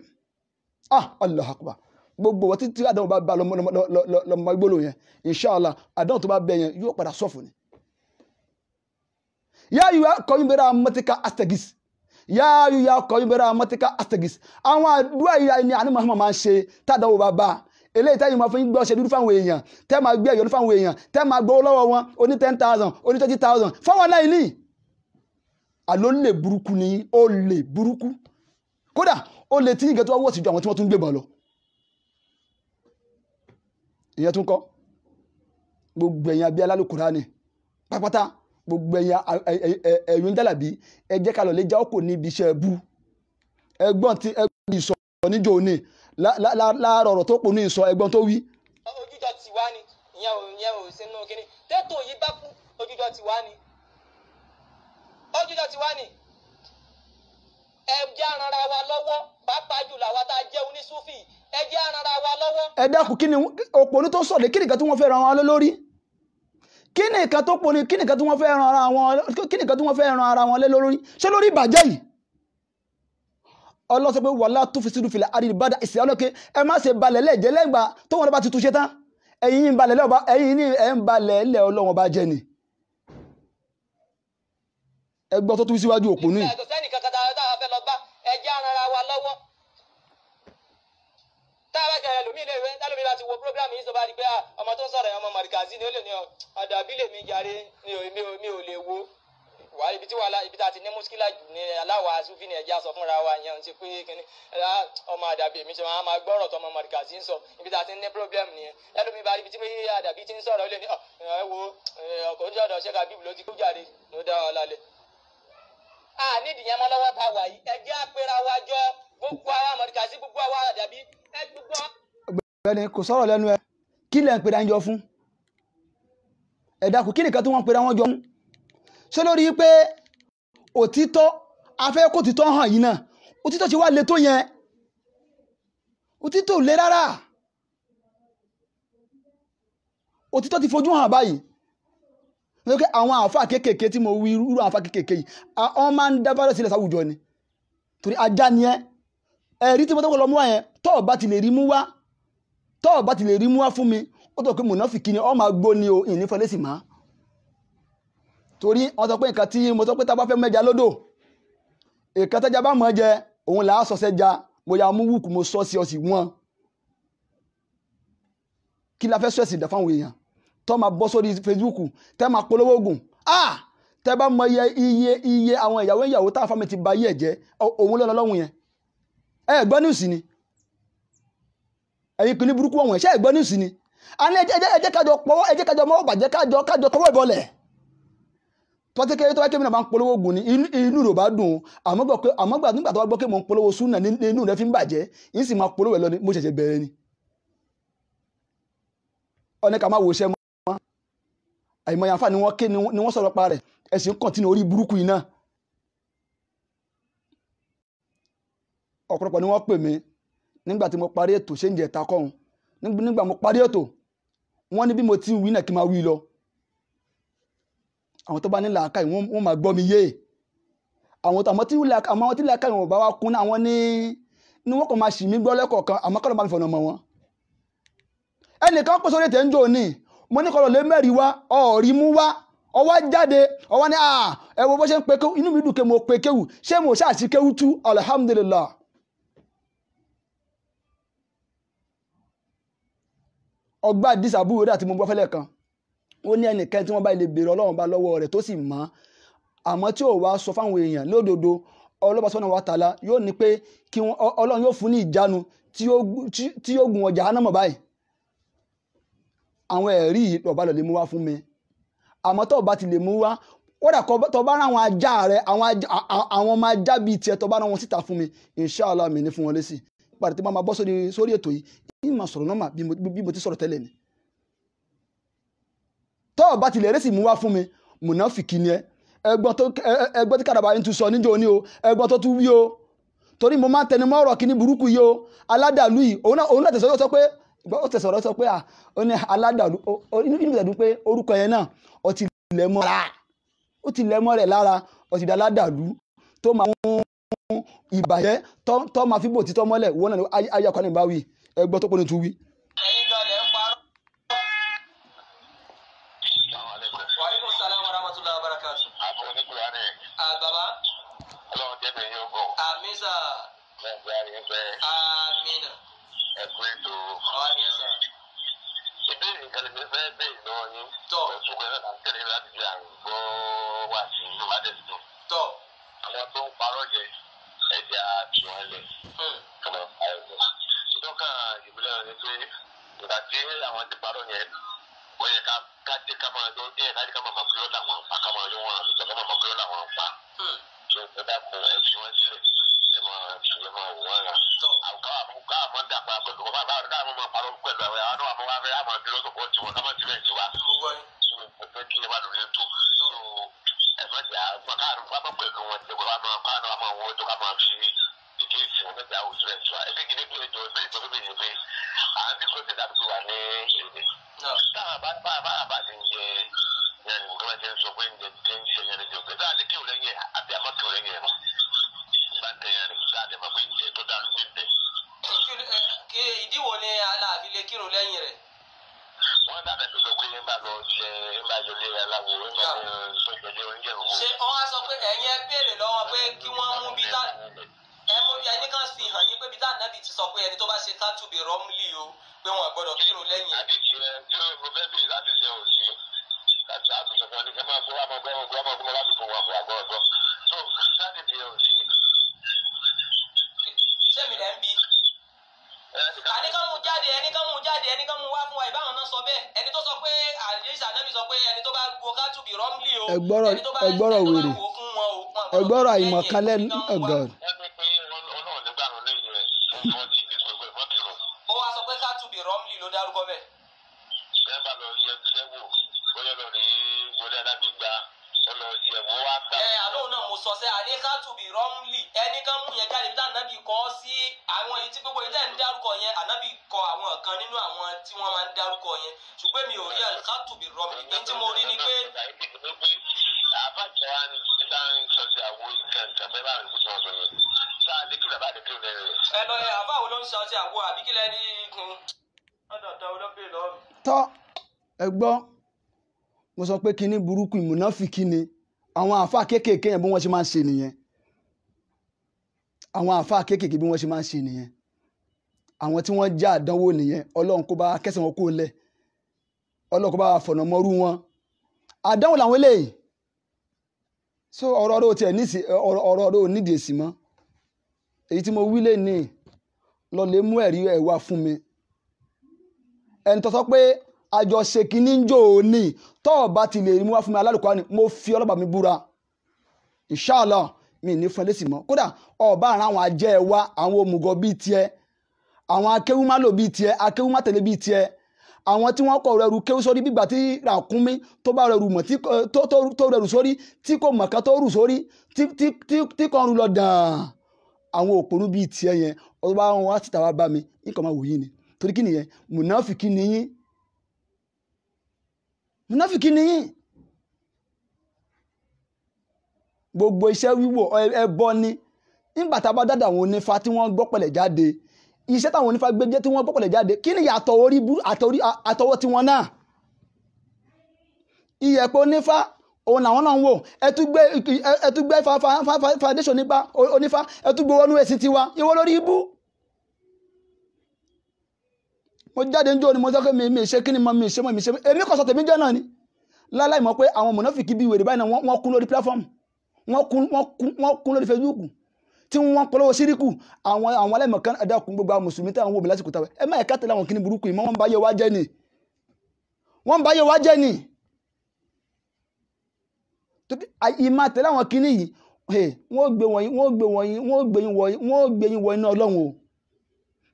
Speaker 1: Allahu akbar gbogbo wọ́n tí àdánwò bá bá lọ́mọ igbóló yẹn inshallah àdánwò tó bá bẹ yẹn yóò padà sọ́fù ni. yáyùá kọ́yún bẹ́rẹ̀ amọ́tíkà astagis yáyùá kọ́yún bẹ́rẹ̀ amọ́tíkà astagis àwọn àdúrà yìí ni àní Muhammad máa ń ṣe tàdánwò bá bá eléyìí táyì máa fi ń gbọ́ ṣe dúdú fáwọn èèyàn tẹ́ máa gbé ẹ̀yọ́ fáwọn èèyàn tẹ́ máa gbowó lọ́wọ́ wọn oní 10,000 oní 20,000 fáwọn náà ní àló lè burúkú ni ó lè burúkú kódà ó lè tí ìgẹ́ tó wọ́ sí ju àwọn tí wọ́n tún gbébọn lọ ìyẹn tún kọ́ gbogbo ẹ̀yin abẹ́ alálùkùránì pápátá gbogbo ẹ̀yin jálàbí ẹ jẹ́ ká lọ lè já ọkọ̀ níbi iṣẹ́ ẹbú ẹgbọ́n tí ẹgbọ́n ìsọ níjó ní láàárọ̀ ọ̀rọ̀ tó pò ní ìsọ ẹgbọ́n tó wí.
Speaker 2: ojújọ ti wá ni ìyẹn ò sínú kínní tètò yìí bá kú ojújọ ti wá ni ojújọ ti wá ni ẹ jẹ́ arànra wa lọ́wọ́ pàápàá jùlọ àwa tá a jẹ́ onísúfì ẹ jẹ́ arànra wa lọ́wọ́.
Speaker 1: ẹ dákun kí ni òpònú tó sọ̀lẹ̀ kí nìkan tí wọ́n fẹ́ ran wọn lórí kí nìkan tó poni kí nìkan tí wọ́n fẹ́ ran ara wọn lé lórí ṣé lórí ìbàjẹ́ yìí Allah sọ pé wala tufsidu fil ardi ba'da islahiha ẹ má ṣe balẹ̀ lẹ́jẹ̀ lẹ́gbà tó wọn bá ti túnṣe tán ẹ̀yin ń balẹ̀ lẹ́ ọba ẹ̀yin ní ẹ̀ ń balẹ̀ lẹ́ Ọlọ́run bá jẹ́ ni ẹgbọ́ tó tún síwájú òpó ní.
Speaker 2: kò sẹ́ni kankan tá a fẹ́ lọ bá ẹjẹ́ ara wa lọ́wọ́ tá a bá kẹrẹ lómi ilé ìwé tálómi bá ti wo program yìí sọ bá rí pé ọmọ tó ń sọ̀rọ̀ ọmọ mọ̀rìkàzí ni ó lè ní àdàbí lè mi jàre mi ò lè wo wà ibi tí wàhálà ibi tá a ti ní mùsùlùmí ní aláwọ̀ asúfì ní ẹ̀já sọ fúnra wa yẹn ti pé kíní ọmọ àdàbí èmi ṣe máa gbọ́rọ̀ tó ọmọ mọ̀rìkàzí ń sọ ibi tá a ti ní problem nìyẹn ẹlòmí bá rí ibi tí àdàbí ti ń sọ̀rọ̀ ó lè ní ẹ wo ọkọ̀ oúnjẹ ọ̀dọ̀ ṣẹ́ka bíbù ló ti kú jáde ló dá ọ lálẹ́ nídìí yẹn mọ́ lọ́wọ́ tá a wà yìí ẹjẹ́ àpẹẹrẹ wa jọ gbogbo àwọn mọ̀rìkàzí gbogbo àwọn àdàbí gbogbo.
Speaker 1: ọ̀gbẹ́ni kò sọ̀rọ̀ lẹ́nu ẹ kí lẹ́ ń pèrè àjọ fún ẹ̀dá kò kí nìkan tí wọ́n pèrè àwọn jọ fún ṣé lórí pé òtítọ́ afẹ́ kó títọ́ hàn yìí náà òtítọ́ ti wá le tó yẹn òtítọ́ ò le rárá òtítọ́ ti fojú hàn báyìí lókè àwọn àfáà kéékèèké tí mo wí irú àfáà kéékèèké yìí àwọn máa ń dá fárẹ́ sílẹ̀ sáwùjọ ni torí ajá ni ẹ̀rí tí mo tọ́kọ̀ lọ mú wá yẹn tọ́ọ̀ bá ti lè rí mú wá fún mi ó tọ́ pé mùnáfìkì ni ọ máa gbó ni o ìnífẹ́ lẹ́sì máa torí wọ́n sọ pé nǹkan tí mo sọ pé tá a bá fẹ́ mẹ́ja lódò èèkan tẹ́ja bá mọ̀ jẹ òun là á sọ sẹ́ja mo ya mú wùkù mo sọ sí ọ sí wọn kí la fẹ́ sọ ẹ̀sìn dà fáwọn èèyàn tọ́ máa bọ́ sórí Facebook tẹ́ máa polówó oògùn tẹ́ bá mọ iye àwọn ìyàwó táwọn fámi ti ba yí ẹ̀ jẹ́ òun lọ́nà lọ́hùn yẹn ẹ gbọ́ níwùsì ni ẹ̀yin kìíní burúkú ọ̀hún ẹ̀ṣẹ́ ẹ̀gbọ́ níwùsì ni a ní ẹjẹ́ kájọ mọ́ bàjẹ́ kájọ tọwọ́ ìbọlẹ̀ tọ́tẹ́kẹ́ tó wáyé kébìnà bá ń polówó oògùn ní inú rò bá dùn àmọ́gbà nígbà tó wá gbọ́ pé mo ń polówó súnà nínú rẹ̀ fi ń bàjẹ́ yìí sì máa polówó ẹ̀ lọ ní mo ṣẹ̀ṣẹ̀ bẹ̀rẹ̀ ni ọ̀nà ká máa wò ṣẹ́ mọ́ àìmọye àǹfààní wọn ké ni wọ́n sọ̀rọ̀ pa rẹ̀ ẹ̀sìn kọ̀ntínú orí burúkú yìí náà ọ̀pọ̀lọpọ̀ ni wọ́n pè mí nígbà tí mo parí ètò ṣé ń jẹ ẹ̀ta kọ́hún nígbà mo parí ètò wọ́n ní bí mo ti wí náà kí n máa wí lọ àwọn tó bá ní làákàyè wọ́n máa gbọ́ mi yé àwọn tí làákàyè wọn bá wá kún àwọn ní wọ́n kàn máa ṣì mí gbọ́ lẹ́kọ̀ọ̀kan àmọ́ kọ́ ló bá mi fọ̀nà mọ́ wọn ẹnìkan pèsè orí ètò ń jò ní mo ní kọlọ̀ lé mẹ́rin wá ọ̀rí mú wá ọwọ́ jáde ọwọ́ ní ẹ wo bó ṣe ń pe kéwù inú mi dùn ké mo pe kéwù ṣé mo ṣáàṣì kéwù tú alhamdulillah ọgbà dísàbù rẹ̀ àti mo gbọ́ fẹ́lẹ̀ kan ó ní ẹnìkan tí wọ́n bá lè béèrè ọlọ́run bá lọ́wọ́ rẹ̀ tó sì mọ̀ àmọ́ tí ò wá sọ fáwọn èèyàn lódodo ọlọ́ba sọ́nà wa tààlà yóò ní pé kí ọlọ́run yóò fún ní ìjánu tí yóò gùn ọjà ánámọ̀ báyìí àwọn ẹ̀rí ọba lọ lè mú wá fún mi àmọ́ tó bá ti lè mú wá kódà tó bá rán àwọn ajá rẹ àwọn ọmọ ajá bíi tiẹ̀ tó bá rán wọn síta fún mi inshallah mi ní fún wọn lésì pàdé tí máa bọ́ sórí ètò yìí ní máa sọ̀rọ̀ nọ́mà bí mo ti sọ̀rọ̀ tẹ́lẹ̀ ni tó bá ti lè rẹ́sì mú wá fún mi mùnáfìkì ni ẹgbọ́n tí kàdàbà yín tún sọ níjọ́ ní o ẹgbọ́n tó tún wí o torí mo máa ń tẹnu mọ́ ọ̀rọ̀ kíní burúkú yìí o aládàlú yìí òun náà tẹ̀sọ́ sọ pé ó tẹ̀sọ̀rọ̀ sọ pé ó ní aládàlú inú ìgbàdún pé orúkọ yẹn náà ó ti lẹ̀ mọ́ rẹ̀ lára ó ti di aládàlú tó máa ń ìbàjẹ́ tó máa fi bò títọ́ mọ́lẹ̀ wọ́n náà ayé ọkọ̀ ní ìbáwí ẹgbọ́ tó pọ̀ ní tún wí.
Speaker 3: Amina. Ẹ̀kúrẹ́tò. Ìbéèrè nǹkan lè fẹ́ bẹ́ẹ̀ lọ yín. Tọ́. Ṣùgbọ́n ẹ̀rọ náà tẹ̀lé láti fi àrùn gbọ́ wá sí inú adẹ́sítò. Tọ́. Àwọn tó ń parọ́ jẹ ẹja tì wọ́n lẹ̀. Kọ́mọ ayọ̀ lọ. Ìtọ́ka ìbílẹ̀ rẹ̀ ni pé ìgbà tí àwọn ti parọ́ yẹn ó yẹ ká dé ká máa lọ dé ká dé ká máa mọ̀ pé ó làwọn pa ká máa yọ wọn àbíjọ ká máa mọ̀ pé ó làwọn pa. Ṣé ẹ dákun ẹ fi wọ́n sílẹ̀ ẹ máa wò wọ́n rà. Ká àmọ́ dàpọ̀ pẹ̀lú wọn bá ká àmọ́ máa parọ́ pẹ̀lú àwọn àwọn àmọ́ wa fẹ́ àmọ́ bí lọ́sọ̀kọ̀ tí wọn ká máa tilẹ̀ ti wá. Mo fẹ́ kí ẹ bá lórí ètò. Ẹ má jà ká àmọ́ pẹ̀lú wọn tí wọn ká àmọ́ wọn tó ká máa fi ìdí ìsìn wọn fẹ́ jà òsì rẹ̀ tiwa. Ẹ kékeré kí ẹjọ́ ìbéèrè tó fi bèèrè pé à ń bí kò tẹ̀ dábìtì wà ní èdè. Táwọn bá ti ń jẹ yẹn ní nǹkan jẹ́ sọ pé ń jẹ ń ṣe yẹn ní ìjọba. Táà lè kí ò lẹ́yìn àti àmọ́ kí ò lẹ́yìn ẹ̀ mọ́. Bá ń tẹ yẹn ní sáà lè máa pé ń jẹ
Speaker 2: ìdíwò ni aláàbí lè kírun lẹ́yìn rẹ̀.
Speaker 3: wọ́n dábẹ́ tó sọ pé ẹ bá lọ lé aláwo ẹ bá sọjọlé oúnjẹ òwò.
Speaker 2: ṣé wọ́n á sọ pé ẹ̀yin ẹ béèrè lọ́wọ́ pé kí wọ́n mú bí tá ẹni kan fi hàn yín pé bí tá ànábì ti sọ pé ẹni tó bá ṣe kátùbì rọ́mùlì o pé wọ́n gbọ́dọ̀ kírun lẹ́yìn.
Speaker 3: àdéjì ẹ tí mo fẹ́ bèèrè láti ṣe òsì láti àtúnṣe fún ẹni kí ẹ máa gbọ́ àmọ́ láti fún wọn àgbọ̀ ọ̀dọ́ so láti ṣe òsì.
Speaker 2: sẹ́mi lẹ́ ń bí. ẹnìkan mú jáde wá fún wa ìbáwọn náà sọ bẹ́ẹ̀ ẹni tó sọ pé àdéhìí ànábì sọ pé ẹni tó bá wo kátùbì rọ́mùlì o
Speaker 1: ẹgbọ́rọ̀ wèrè ẹgbọ́rọ̀ àìmọ̀kálẹ̀ ọ̀gọ̀d.
Speaker 2: ó wá sọ pé kátùbì rọ́mùlì ló dárúkọ bẹ́ẹ̀.
Speaker 3: ẹ bá lọ yẹ iṣẹ́ wò bóyá lọ rí wọlé alágbègbà ọlọ yẹ wọ́n wá gbà.
Speaker 2: àlóhùn náà mo sọ sẹ́ àdé kátùbì rọ́mùlì ẹnì kan mú yẹn jáde bí ànábì kọ́ sí àwọn èyí tí gbogbo ìtẹ́ ń dárúkọ yẹn ànábì kọ àwọn kan nínú àwọn tí wọ́n máa ń dárúkọ yẹn ṣùgbọ́n mi ò rí kátùbì rọ́mùlì ní tí mo rí ni pé.
Speaker 3: àbájá wa ni nígbà ń sọ sí àwọn ìkànnì bẹ́ẹ̀ bá rìn kó sọ sọ yẹn sáà dékìlà bá dékìlà lẹ́rìn.
Speaker 2: ẹ lọ yẹ àbáwo ló ń sọ sí àwo àbíkílẹ̀ ní
Speaker 1: tọ́ ẹ gbọ́ mo sọ pé kíní burúkú ìmùnáfíkí ni àwọn àáfàá kéékèèké yẹn bí wọ́n ṣe máa ń ṣe nìyẹn àwọn àáfàá kéékèèké bí wọ́n ṣe máa ń ṣe nìyẹn àwọn tí wọ́n já àdánwò nìyẹn ọlọ́run kó bá kẹsàn wọn kó lẹ̀ ọlọ́run kó bá fọ̀nà mọ́rú wọn àdánwò làwọn eléyìí so ọ̀rọ̀ rẹ̀ ò tiẹ̀ nídìí èsì mọ́ èyí tí mo wí lé ní lọ lè mú ẹ̀rí ẹ̀ wá fún mi ẹni tó sọ pé àjọṣe kìíní ń jò ó ní tó o bá ti lè mú wá fún mi alálùkọ́ ni mo fi ọlọ́ba mi búra inshallah mi ní fún ẹ lẹ́sìn mọ́ kódà ọba àrùn àwọn ajẹ́ ẹ wá àwọn òmùgọ̀ bíi tiẹ̀ àwọn akéwúmálò bíi tiẹ̀ akéwúmátẹ̀lé bíi tiẹ̀ àwọn tí wọ́n kọ̀ rẹrù kéwú sórí bígbà tí ràkúnmí tó bá rẹrù mọ̀ tó rẹrù sórí tí kò mọ̀ kan tó rù sórí tí kò ń rù lọ dàn àwọn òpònú bíi tiẹ̀ yẹn ọba wọn wá síta wá bá mi nǹkan máa wò yín ni torí kí nìyẹn mùnáfìkì nìyín gbogbo iṣẹ́ wíwò ẹbọ ni nígbà tá a bá dáadáa àwọn onífá tí wọ́n gbọ́ pẹ̀lẹ́ jáde iṣẹ́ táwọn onífá gbé jẹ́ tí wọ́n gbọ́ pẹ̀lẹ́ jáde kí ni yàtọ̀ orí àtọwọ́ tiwọn náà iyẹ̀pẹ̀ onífá òun làwọn náà ń wò ẹtúgbé foundation nípa onífá ẹtúgbé wọnú ẹ̀sìn tiwa ìwọ lórí ibú mo jáde ń jó ni mo sọ pé mi ṣe kí ni mo mi ṣe èmi kò sọ tèmi jẹ́ náà ni láláì mọ̀ pé àwọn mọ̀nàfìkì bíi wèrè báyìí náà wọ́n kún lórí platform wọ́n kún lórí Facebook tí wọ́n polówó síríkù àwọn aláìmọ̀kan ẹ̀dàkùn gbogbo àwọn mùsùlùmí tí àwọn wò bí lásìkò tàwẹ̀ ẹ má ẹ̀ka tẹ̀lé àwọn kíní burúkú yìí mọ́ wọ́n bá yẹ wá jẹ́ ni ìmá tẹ̀lé àwọn kíní yìí wọ́n gbé yín wọ iná Ọlọ́run o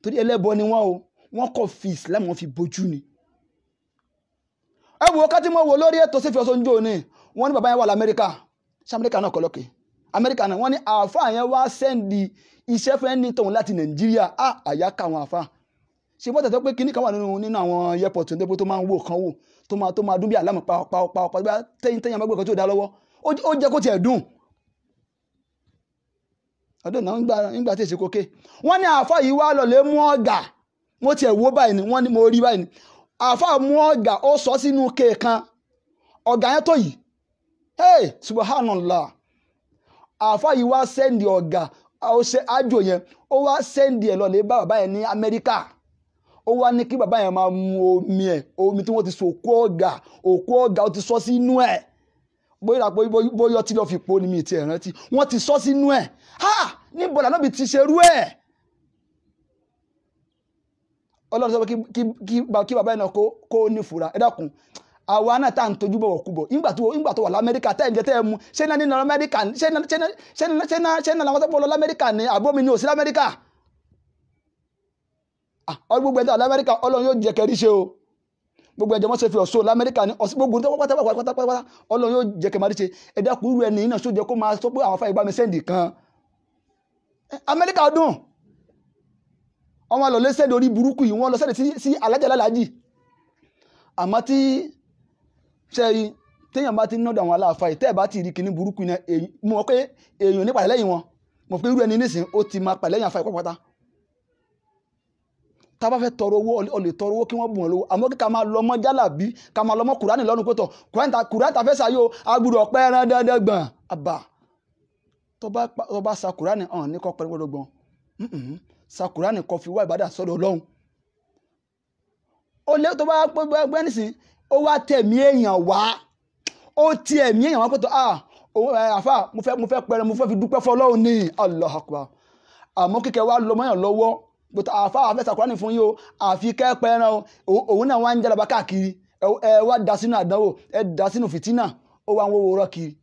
Speaker 1: torí ẹlẹ́bọ ni wọ́n o wọ́n kọ̀ fi Islam wọ́n fi bójú ni ẹ wo ká tí mo wò lórí ètò sí fi ọsọ ń jò ní wọ́n ní bàbá yẹn wà l'Amẹ́ríkà ṣé Amẹ́ríkà náà kọlọ́kẹ́ Amẹ́ríkà náà wọ́n ní àáfàá yẹn wá sẹ́ndì iṣẹ́ fẹ́ ní tòun láti Nàìjíríà àyàká àwọn àáfàá ṣe bọ́ tẹ̀tọ́ pé kíní kan wà nínú àwọn airport tó máa ń wò kan wò tó máa dún bí àlámù pàápàá tẹ́yìn àmọ́gbẹ́ kan tó dá lọ́wọ́ ó jẹ́ kó tiẹ̀ dùn ọdún náà nígbà tí èsì kókè wọ́n ní àáfàá yìí wá lọ́lẹ̀ mú ọ̀gà mo tiẹ̀ wó báyìí ni wọ́n ní mo rí báyìí ni àáfàá mú ọ̀gà ó sọ sínú kéèkan ọ̀gá yẹn tó yìí subhanallah àáfàá yìí wá sẹ́ndì ọ̀gá ó ṣe ájò yẹn ó wá sẹ́ndì ẹ̀ lọ́lẹ̀ bá bàbá yẹn ní Amẹ́ríkà ó wá ní kí bàbá yẹn máa mu omi tí wọ́n ti so òkú ọ̀gá ó ti sọ sínú ẹ̀ bóyá tí lọ́ọ́ fi po ni mi ti ẹ̀ rántí wọ́n ti sọ sínú ẹ̀ níbo làná bí ti ṣerú ẹ̀ Ọlọ́run sọ pé kí bàbá yẹn náà kó ní fura ẹ dákun àwa náà tá à ń tojú bọ̀wọ̀ kú bọ̀ nígbà tó wà l'Amẹ́ríkà tẹ́ ẹ̀ ń jẹ́ tẹ́ ẹ mu ṣé náà nínú Amẹ́ríkà ṣé náà làwọn tó pọ̀ lọ l'Amẹ́ríkà ní àbómi ní òsì l'Amẹ́ríkà gbogbo ẹ̀dá l'Amẹ́ríkà Ọlọ́run yóò jẹ́ kẹrí ṣe o gbogbo ẹ̀jẹ̀ mọ́ ṣe fi ọ̀ṣọ́ l'Amẹ́ríkà ní gbogbo tó pátápátá Ọlọ́run yóò jẹ́ kẹrí ṣe ẹ̀dá kúrú ẹni náà sójẹ́ kó máa sọ pé àwọn afáyé bá mi sẹ́ndì kan Amẹ́ríkà dùn ọmọ lọ lé sẹ́ndì orí burúkú yìí wọ́n lọ sẹ́ndì sí alájà lálàájì àmọ́ tí ṣẹ́rí téèyàn bá ti nọ́dọ̀ àwọn aláàfáà yìí tẹ́ ẹ̀ bá ti rí kíní burúkú yẹn mọ̀ pé èèyàn ní pàdé lẹ́yìn wọn mọ̀ pé irú ẹni nísìn ó ti máa pàdé lẹ́yìn àfáà ìpápátá tá bá fẹ́ tọrọ owó o lè tọrọ owó kí wọ́n bùn ọ́ lówó àmọ́ kí ká máa lọ mọ́ jálàbí ká máa lọ mọ́ kùránì lọ́rùn pẹ́tọ̀ kùránì ta fẹ́ sàyó agbúdọ̀ pẹ́ ẹran dandan gbọ̀n àbá tó bá sa kùránì hàn ní kọ́ pẹ́ gbọ́dọ̀ gbọ̀n sa kùránì kọ́ fi wá ìbádà sọ́dọ̀ Ọlọ́run ó lé tó bá gbẹ́ nísìn ó wá tẹ̀mí èèyàn wá ó ti ẹ̀mí èèyàn wá pẹ́tọ̀ àfà mo fẹ́ pẹ́rẹ́ mo fẹ́ fi dúpẹ́ fọ́lọ́run ní Allahu Akbar àmọ́ kíkẹ́ wá lọ mọ́yàn lọ́wọ́ but àfà àfẹ́sà kúránì fún yín o àfi kẹ́pẹ́ ẹran o òun náà wá ń jálaba káàkiri ẹ wá da sínú àdánwò ẹ da sínú fìtínà ó wá ń wọ́wọ́ rọ́ kiri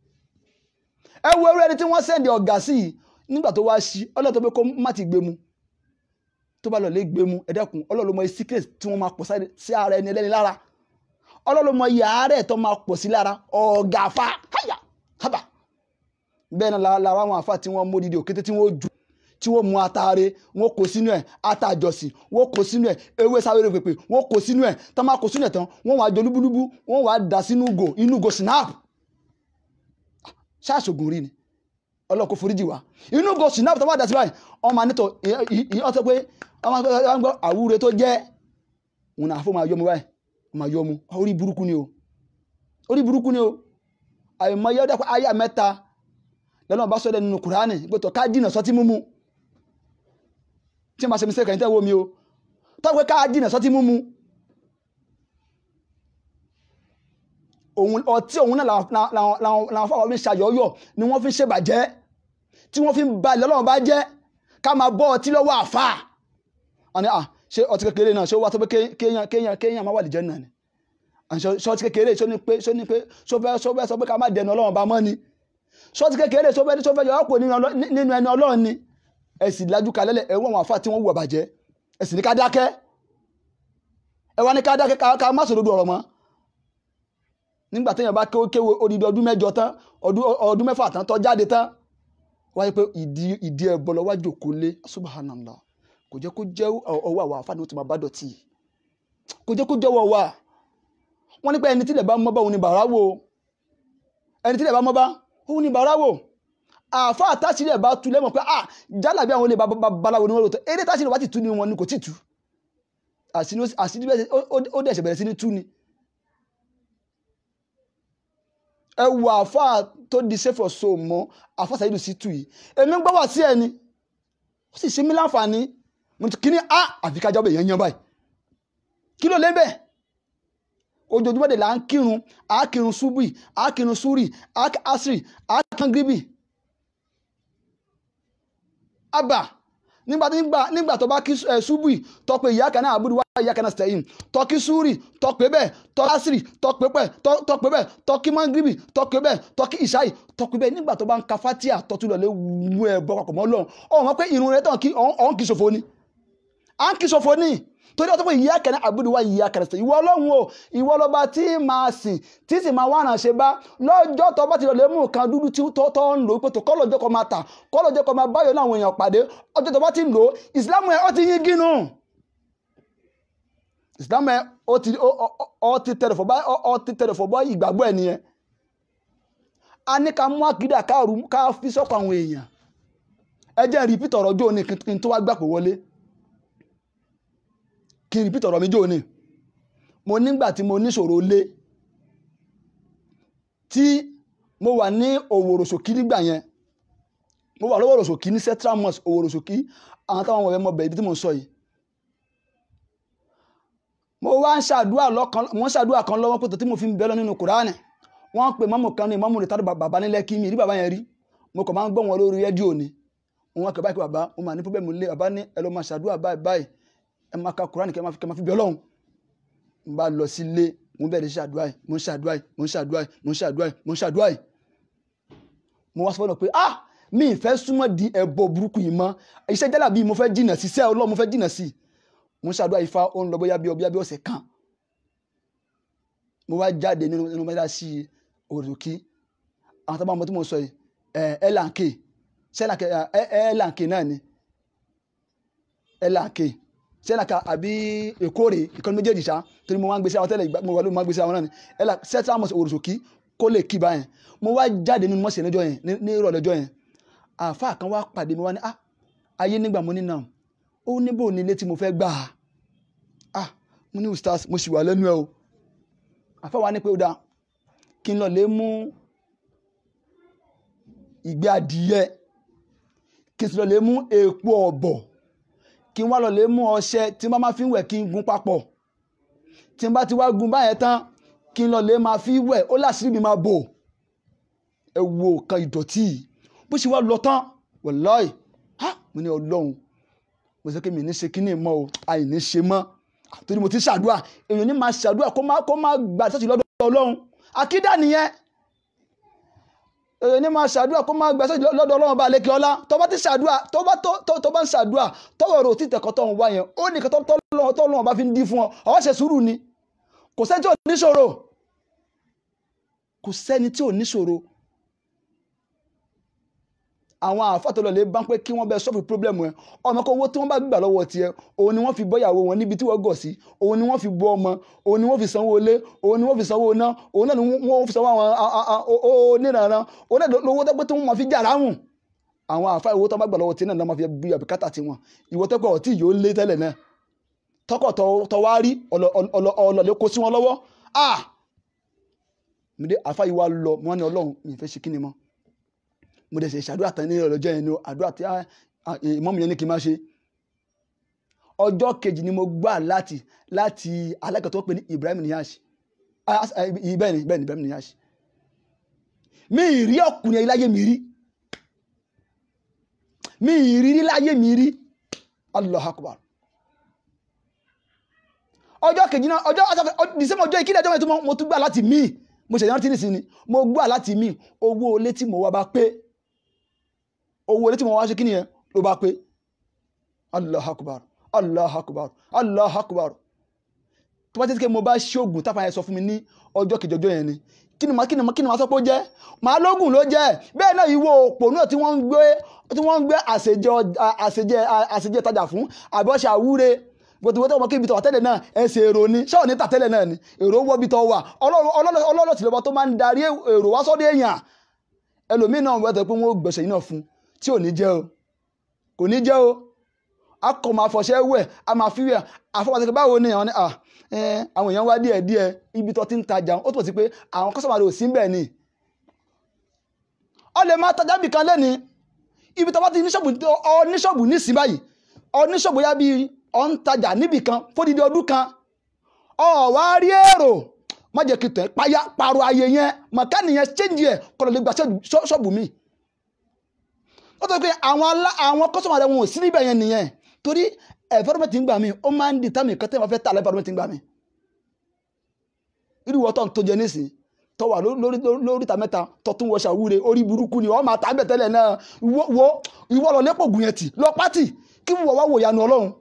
Speaker 1: ẹ wo eré ẹni tí wọ́n sẹ́ndì ọ̀gá sí yìí nígbà tó wá sí ọlọ́tọ́ pé kó má ti gbé mu tó bá lọ lé gbé mu ẹ dẹ́kun ọlọ́lọ́mọ secret tí wọ́n máa pọ̀ sí ara ẹni ẹlẹ́ni lára ọlọ́lọ́mọ yàrá ẹ̀ tó máa pọ̀ sí lára ọ̀gá fa háyà hábà bẹ́ẹ̀ náà lára àwọn àfa tí wọ́n módìdí òkété tí wọ́n ju tí wọ́n mú ataare wọ́n kó sínú ẹ̀ atajọsìn wọ́n kó sínú ẹ̀ ewé sáwéré pèpè wọ́n kó sínú ẹ̀ tán máa kó sínú ẹ̀ tán wọ́n wá jọ lúbúlúbú wọ́n wá dà sínú inú go snap ṣáàṣògùn rí ni ọlọ́kọ̀ foríjì wá inú go snap tó bá dà sí báyìí wọ́n máa nítọ̀ ìyọ́n sọ pé wọ́n gbọ́ àwúre tó jẹ́ òun náà fún máa yọ mu báyìí máa yọ mu orí burúkú ni o àìmọ̀ yẹ́ dẹ́pọ̀ ayé mẹ́ta lọ́nà bá sọ́dẹ̀ nínú Kùránì gbẹ́tọ̀ ká jìnà sọ́tí múmu tí ma ṣe mistake ẹ̀yìntẹ́ wo mi o tọ́gbẹ́ ká jìnà sọ́tí múmu ọtí òun náà làwọn fáwọn fi ṣàyọ̀yọ̀ ni wọ́n fi ṣe bàjẹ́ tí wọ́n fi ń ba ilẹ̀ Ọlọ́run bá jẹ́ ká máa bọ́ ọtí lọ́wọ́ àfà àní ṣé ọtí kékeré náà ṣé ó wá tó pé kéèyàn máa wà lìjẹ́ náà ni ṣé ọtí kékeré ṣó ní pé ṣó fẹ́ sọ pé ká má dẹnu Ọlọ́run bá mọ́ ni ṣọ́ọ̀tì kékeré tó fẹ́ yọ ọ́pọ̀ nínú ẹni Ọlọ́run ni ẹ̀sìn lájú kalẹ́lẹ̀ ẹ̀wọ̀n àwọn àfáà tí wọ́n wùwà bàjẹ́ ẹ̀sìn ní ká dákẹ́ ẹwà ní ká dákẹ́ ká má sòdodo ọ̀rọ̀ mọ́ nígbà téèyàn bá kéwò odidi ọdún mẹ́jọ tán ọdún mẹ́fà tán tó jáde tán wáyé pé ìdí ẹ̀bọ lọ wá jòkó lé subhanallah kò jẹ́ kó jẹ́ ọwọ́ àwọn àfáà ni ó ti máa bá dọ̀tí kò jẹ́ kó jẹ́wọ́ wà wọ́n ní pé ẹni tí lè bá mọ́ bá òun ni bàrá wò ẹni tí lè bá mọ́ bá òun ni bàráwò àfá àtàṣílẹ̀ bá tú lẹ́mọ̀ pé jálàbí àwọn olè babaláwo ní wọ́n lóòtọ́ eré tàṣílẹ̀ wá ti tú ní wọn ni kò tí tú àṣírí ó dẹ̀ ṣẹ̀bẹ̀rẹ̀ sí ní tú ni ẹwù àfá tó di sẹ́fọ̀ so mọ́ àfá Sàídù sí tú yìí èmi ń gbọ́ wà sí ẹni ó sì ṣe mí láǹfààní mo ti kíní àfikájọ́ bẹ̀ yẹn yan báyìí kí ló lé bẹ́ẹ̀ ojoojúmọ́ dẹ̀ là ń kírun àákírun ṣubúì àákírun súrì àásírì àákangribi àbà nígbà tó bá kí ṣubúì tọpẹ iyyaka na'budu wa iyyaka nasta'in tọkí súrì tọpẹ bẹ́ẹ̀ tọkí àásírì tọpẹ bẹ́ẹ̀ tọkí mangribi tọpẹ bẹ́ẹ̀ tọkí ìṣáì tọpẹ bẹ́ẹ̀ nígbà tó bá ń ka fatia tọ́túlọ̀lẹ́ wú ẹ̀ bọ́ papọ̀ mọ́ Ọlọ́run ọ̀hún pé irun rẹ̀ tán kí ọ̀hún kì í ṣòfò ni à ń kì í ṣòfò ni torí ọtọ́ pé iyyaka na'budu wa iyyaka nasta'in ìwọ Ọlọ́run o ìwọ lọba tí máa sìn tí sì máa wánà ṣe bá lọ́jọ́ tó bá ti lọ lè mú nǹkan dúdú tí tó ń lò pé tó kọ́lọ̀jọ́ kan máa tà kọ́lọ̀jọ́ kan máa báyọ̀ láwọn èèyàn pàdé ọjọ́ tó bá ti ń lò ìsìlámù ẹ̀ ó ti yí gínú ìsìlámù ẹ̀ ó ti tẹ̀rẹ̀fọ̀ bọ́ ìgbàgbọ́ ẹ̀ nìyẹn a ní ká mú àkídà ká fi sọ́kọ̀ àwọn èèyàn ẹ jẹ́ rìpítọ̀ ọ̀rọ̀ ọjọ́ òní kí n tó wá gbà pé wọlé kí n rìpítọ̀ ọ̀rọ̀ mi jò ní mo nígbà tí mo níṣòro lé tí mo wà ní Òwòròṣòkí nígbà yẹn mo wà lọ́wọ́ròṣòkí ní Central Mosque Òwòròṣòkí àwọn táwọn ọmọ ẹ̀mọ́ bẹ̀ ibi tí mo ń sọ yìí mo wá ń ṣàdúrà kan lọ́wọ́ pé tó tí mo fi ń bẹ́ lọ nínú Kùránì wọ́n pè mọ́mù kan ní mọ́mù rẹ̀ tàbí bàbá nílẹ̀ kí mi rí bàbá yẹn rí mo kàn máa ń gbọ́ wọn lórí rédíò ni wọ́n kẹ́ báyìí pé bàbá mo máa ní pọ́bẹ́mù lé bàbá ní ẹ lọ máa ṣàdúrà báyìí ẹ máa ka Kùránì kẹ́ máa fi bí Ọlọ́run mo bá lọ sílé mo bẹ̀rẹ̀ ṣàdúrà mo wá sọ fọ́nà pé mi ìfẹ́ súnmọ́ di ẹbọ burúkú yìí mọ́ iṣẹ́ jálà bíi mo fẹ́ jìnà sí iṣẹ́ Ọlọ́run mo fẹ́ jìnà sí mo ṣàdúrà Ifá ó ń lọ bóyá bí ọ̀sẹ̀ kan mo wá jáde nínú mẹ́ta sí Òròkí àwọn tó bá mọ tí mo sọ yìí ẹ̀ẹ́lànkè náà ni ẹ̀ẹ́lànkè sẹ́nàkà àbí èkórè ìkànnì méjèèjì ṣá torí mo máa ń gbèsè àwọn tẹ́lẹ̀ mo wà ló máa ń gbèsè àwọn náà ni Central Mosque Òròkí kó lè kí báyẹn mo wá jáde nínú mọ́sẹ̀ lọ́jọ́ yẹn ní ìrọ̀lẹ́ ọjọ́ yẹn àáfàá kan wá pàdé mi wá ní ayé nígbà mo ní náà ó níbò ní ilé tí mo fẹ́ gbà á mo ní ustaz mo sì wà lẹ́nu ẹ̀ o àfáwa ní pé ó dáa kí n lọ lè mú ìgbẹ́ adìyẹ kí n sì lọ lè mú èpo ọ̀bọ̀ kí n wá lọ lè mú ọṣẹ tí n bá máa fi wẹ̀ kí n gun papọ̀ tí n bá ti wá gun báyẹn tán kí n lọ lè máa fi wẹ̀ ó láṣìírí mi máa bò ẹ wo kan ìdọ̀tí bó ṣe wá lọ tán wàláì mo ní ọlọ́run mo sọ pé mi ní ṣe kíní mọ́ o àìní ṣe mọ́ torí mo ti ṣàdúrà èèyàn ní máa ṣàdúrà kó má gbà sọ́ọ̀tì lọ́dọ̀ ọlọ́run àkídà nìyẹn èèyàn ní máa ṣàdúrà kó má gbà sọ́ọ̀tì lọ́dọ̀ ọlọ́run bá lékè ọlá tó bá ti ṣàdúrà tó bá ń ṣàdúrà tọwọ́ rò tí tẹ̀kọ́ tọ̀hún wá yẹn ó ní kí tọ́lọ́run bá fi ń dí fún ọ ṣe sùúrù ni kò sẹ́ni tí ò níṣòro kò sẹ́ni tí ò níṣòro àwọn àfàtọ́lọ̀ lè bá ń pé kí wọ́n bẹ sọ́ọ̀fù pírọ́blẹ̀mù ẹ̀ ọmọ kan owó tí wọ́n bá gbà lọ́wọ́ tiẹ̀ òun ni wọ́n fi bọ́ ìyàwó wọn níbi tí wọ́n gọ̀ sí òun ni wọ́n fi bọ́ ọmọ òun ni wọ́n fi sanwó ilé òun ni wọ́n fi sanwó iná òun náà ni wọ́n fi sanwó àwọn oníranran òun náà lówó tó pé tí wọ́n máa fi jà láwùn àwọn àfà ìwó tó bá gbà lọ́wọ́ tiẹ̀ náà máa fi bí àbíkátà tiwọn ìwọ tó pé ọtí yóò lé tẹ́lẹ̀ náà tọkọ̀ tọ wá rí ọlọ́lẹ̀ kó sí wọn lọ́wọ́ mi dé àfà ìwà lọ wọn ni ọlọ́run mi fẹ́ ṣe kí ni mọ́ mo dẹ̀ ṣe ṣàdúrà tán ní ọlọ́jọ́ yẹn ni àdúrà tí ìmọ̀mù yẹn ní kí n máa ṣe ọjọ́ kejì ni mo gbà láti alákẹ́ tó pè ní Ibrahim Niyash bẹ́ẹ̀ ni Ibrahim Niyash mi ìrí ọkùnrin yẹn láyé mi rí mi ìrírí láyé mi rí Allahu Akbar ọjọ́ kejì náà December ọjọ́ ìkíni ẹjọ́ yẹn tí mo tún gbà láti mí mo ṣẹ̀yàn tí nìsín ni mo gbà láti mí owó olé tí mo wá bá pé owó olé tí mo wá ṣe kí nìyẹn ló bá pé Allahu Akbar Allahu Akbar Allahu Akbar tó bá tẹ́tí kí mo bá ṣóògùn táfà yẹn sọ fún mi ní ọjọ́ kejì ọjọ́ yẹn ni kí ni màá sọ pé ó jẹ́ màá lógùn ló jẹ́ bẹ́ẹ̀ náà ìwọ òpó náà tí wọ́n ń gbé àṣejẹ tajà fún àbọ̀ṣe àwúre gbogbo ọmọ kí ibi tọ̀ tẹ́lẹ̀ náà ẹsẹ̀ èrò ni ṣọ́ọ̀ níta tẹ́lẹ̀ náà ni èrò wọ́ bí tọ́ wà ọlọ́rọ̀ tìlọ́bọ tó máa ń darí èrò wá sọ́dọ̀ èèyàn ẹlòmíì náà wọ́n tẹ́ pé wọ́n gbẹ̀ṣẹ̀ yìí náà fún tí ò ní jẹ́ o kò ní jẹ́ o a kò máa fọṣẹ́ wẹ̀ a máa fi wẹ̀ àfọwọ́sẹ̀ báwo ni àwọn èèyàn wá díẹ̀ ibi tọ́ ti ń tajà ó túmọ̀ sí pé àwọn kọ́sọ̀mà rẹ̀ ò sí bẹ́ẹ̀ ni ọ lè máa tajà bì kan lẹ́ni ibi tọ́ bá ti oníṣọ́ọ̀bù nísìnyí báyìí oníṣọ́ọ̀bù yá bíi ọ̀ ń tajà níbì kan fódìdí ọdún kan wá rí èrò má jẹ́ kí tẹ̀ pààrọ̀ ayé yẹn mọ̀kánì yẹn ṣéǹjì ẹ̀ kọ́ lọ lè gba ṣọ́ọ̀bù mi ó tó pé àwọn kọ́sọ̀mà rẹ̀ wọn ò sí níbẹ̀ yẹn nìyẹn torí environment ń gbà mí ó máa ń di tàmí kan tẹ́wọ́n fẹ́ tà environment ń gbà mí irú wọ́tọ̀ tó jẹ nísìn tó wà lóríta mẹ́ta tó tún wọṣà wúre orí burúkú ni wọ́n máa tà bẹ̀ tẹ́lẹ̀ náà ìwọ lọ lẹ́pọ̀ gùn yẹn tì lọ pátì kí wọ́n wá wò yanu ọlọ́run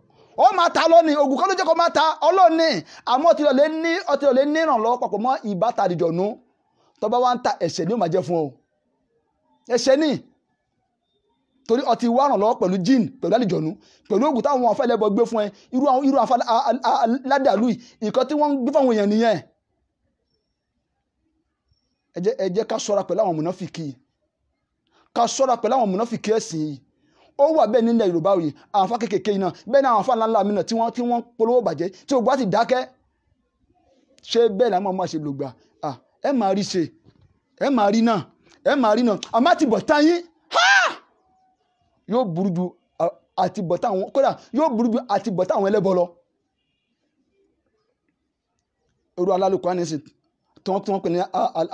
Speaker 1: ó máa ta lọ́ni ogun kan ló jẹ́ kó máa ta ọlọ́ni àmọ́ ọtí lọ lé ní ìrànlọ́wọ́ papọ̀ mọ́ ìbáta àdìjọ̀nú tó bá wá ń ta ẹ̀ṣẹ̀ ni ó máa jẹ́ fún ọ ẹ̀ṣẹ̀ ni torí ọtí wá ràn lọ́wọ́ pẹ̀lú jíìn pẹ̀lú àdìjọ̀nú pẹ̀lú ogun táwọn afẹ́ lẹ́bọ̀ gbé fún ẹ irú afẹ́ ládàlú ìkan tí wọ́n ń gbé fáwọn èèyàn nìyẹn ẹ jẹ́ ká ṣọ́ra pẹ̀lú àwọn mùnáfìkì ẹ̀sìn yìí ó wà bẹ́ẹ̀ nílẹ̀ Yorùbá òye àwọn afá kékèké iná bẹ́ẹ̀ ni àwọn afá ńláńlá mi náà tí wọ́n polówó bàjẹ́ tí ògbà ti dákẹ́ ṣé bẹ́ẹ̀ làwọn ọmọ ṣe lògbà ẹ máa rí ṣe ẹ máa rí náà àmọ́ àti bọ̀tá yín yóò burú ju àti bọ̀tá àwọn kódà yóò burú ju àti bọ̀tá àwọn ẹlẹ́bọ lọ. irú alálùkọ́ àníṣe tí wọ́n pè ní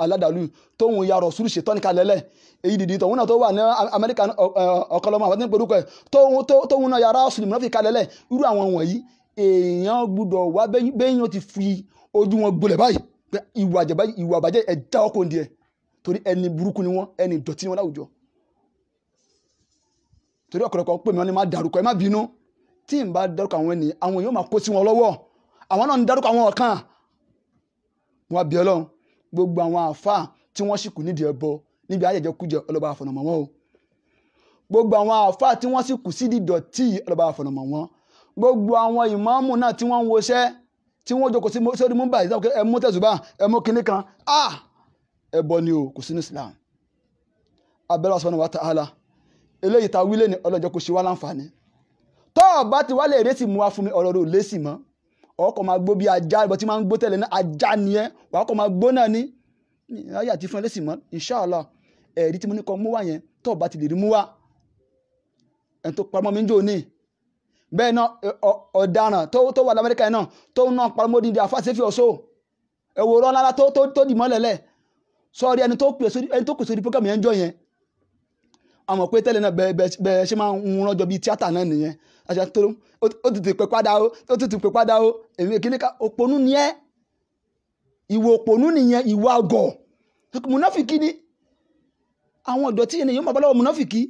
Speaker 1: aládàlú tóun ya Rọ̀súlù ṣètọ́ ní kalẹ́lẹ̀ èyí dìdì tọ̀hún náà tó wà ní Amẹ́ríkà ọ̀kọlọmọ àwọn tí ń porúkọ ẹ̀ tóun náà ya Rọ̀súlù mìíràn fi kalẹ́lẹ̀ irú àwọn wọ̀nyí èèyàn gbúdọ̀ wá bẹ́yìn ó ti fi ojú wọn gbolẹ̀ báyìí pé ìwà àbàjẹ́ ẹ̀dá ọkọ̀ òǹdí ẹ̀ torí ẹni burúkú ni wọ́n ẹni ìdọ̀tí ni wọ́n láwùjọ torí ọ̀pọ̀lọpọ̀ pè mí wọn ni má dárúkọ ẹ má bínú tí n bá dárúkọ àwọn ènìyàn àwọn èèyàn máa kó sí wọn lọ́wọ́ àwọn náà ń dárúkọ àwọn ọ̀kan wọn bí Ọlọ́run gbogbo àwọn àáfàá tí wọ́n sì kù nídìí ẹbọ níbi ayẹyẹ kújẹ ọlọ́ba àfọ̀nàmọ́ wọn o gbogbo àwọn àáfàá tí wọ́n sì kù sídìí dọ̀tí ọlọ́ba àfọ̀nàmọ́ wọn gbogbo àwọn ìmáàmù náà tí wọ́n ń woṣẹ́ tí wọ́n jókòó sórí múbà ìsáwọ́ ẹ mú tẹ̀sùbá ẹ mú kinní kan ẹbọ ni o kò sí ní Islam abẹ́rẹ́ subhanahu wa ta'ala eléyìí ta wílé ní ọlọ́jọ́ kò ṣe wá láǹfààní tó o bá ti wá lè rẹ́sì mú wa fún mi ọ̀rọ̀ rẹ̀ ò lésì mọ́ ọkọ̀ máa gbó bí ajá ìbọn tí máa ń gbó tẹ̀lé náà ajá ni ẹ́ wàá kọ́ máa gbó náà ní ayé àti fún ẹ lẹ́sìn mọ́ inshallah ẹ̀rí tí mo ní kọ́ mú wá yẹn tó bá ti lè rí mú wá ẹni tó pamọ́ mi ń jò ní bẹ́ẹ̀ náà ọ̀daràn tó wà lamẹ́ríkà yẹn náà tó ń náà pamọ́ ní àfàṣẹ́fì ọ̀ṣọ́ ẹ̀wò rán lára tó dì mọ́lẹ̀ lẹ̀ sọ́ọ́rí ẹni tó pèsè orí program yẹn ń jọ yẹn àmọ́ pé tẹ́lẹ̀ náà bẹ́ẹ̀ ṣe máa ń ránjọ bíi tíátà náà nìyẹn àṣà tó ó ti pè padà ó èmi kìíní ká òpònú ni ẹ́ ìwà òpònú nìyẹn ìwà àgọ̀ mùnáfìkì ni àwọn ìdọ̀tí yẹn yóò máa bá lọ́wọ́ mùnáfìkì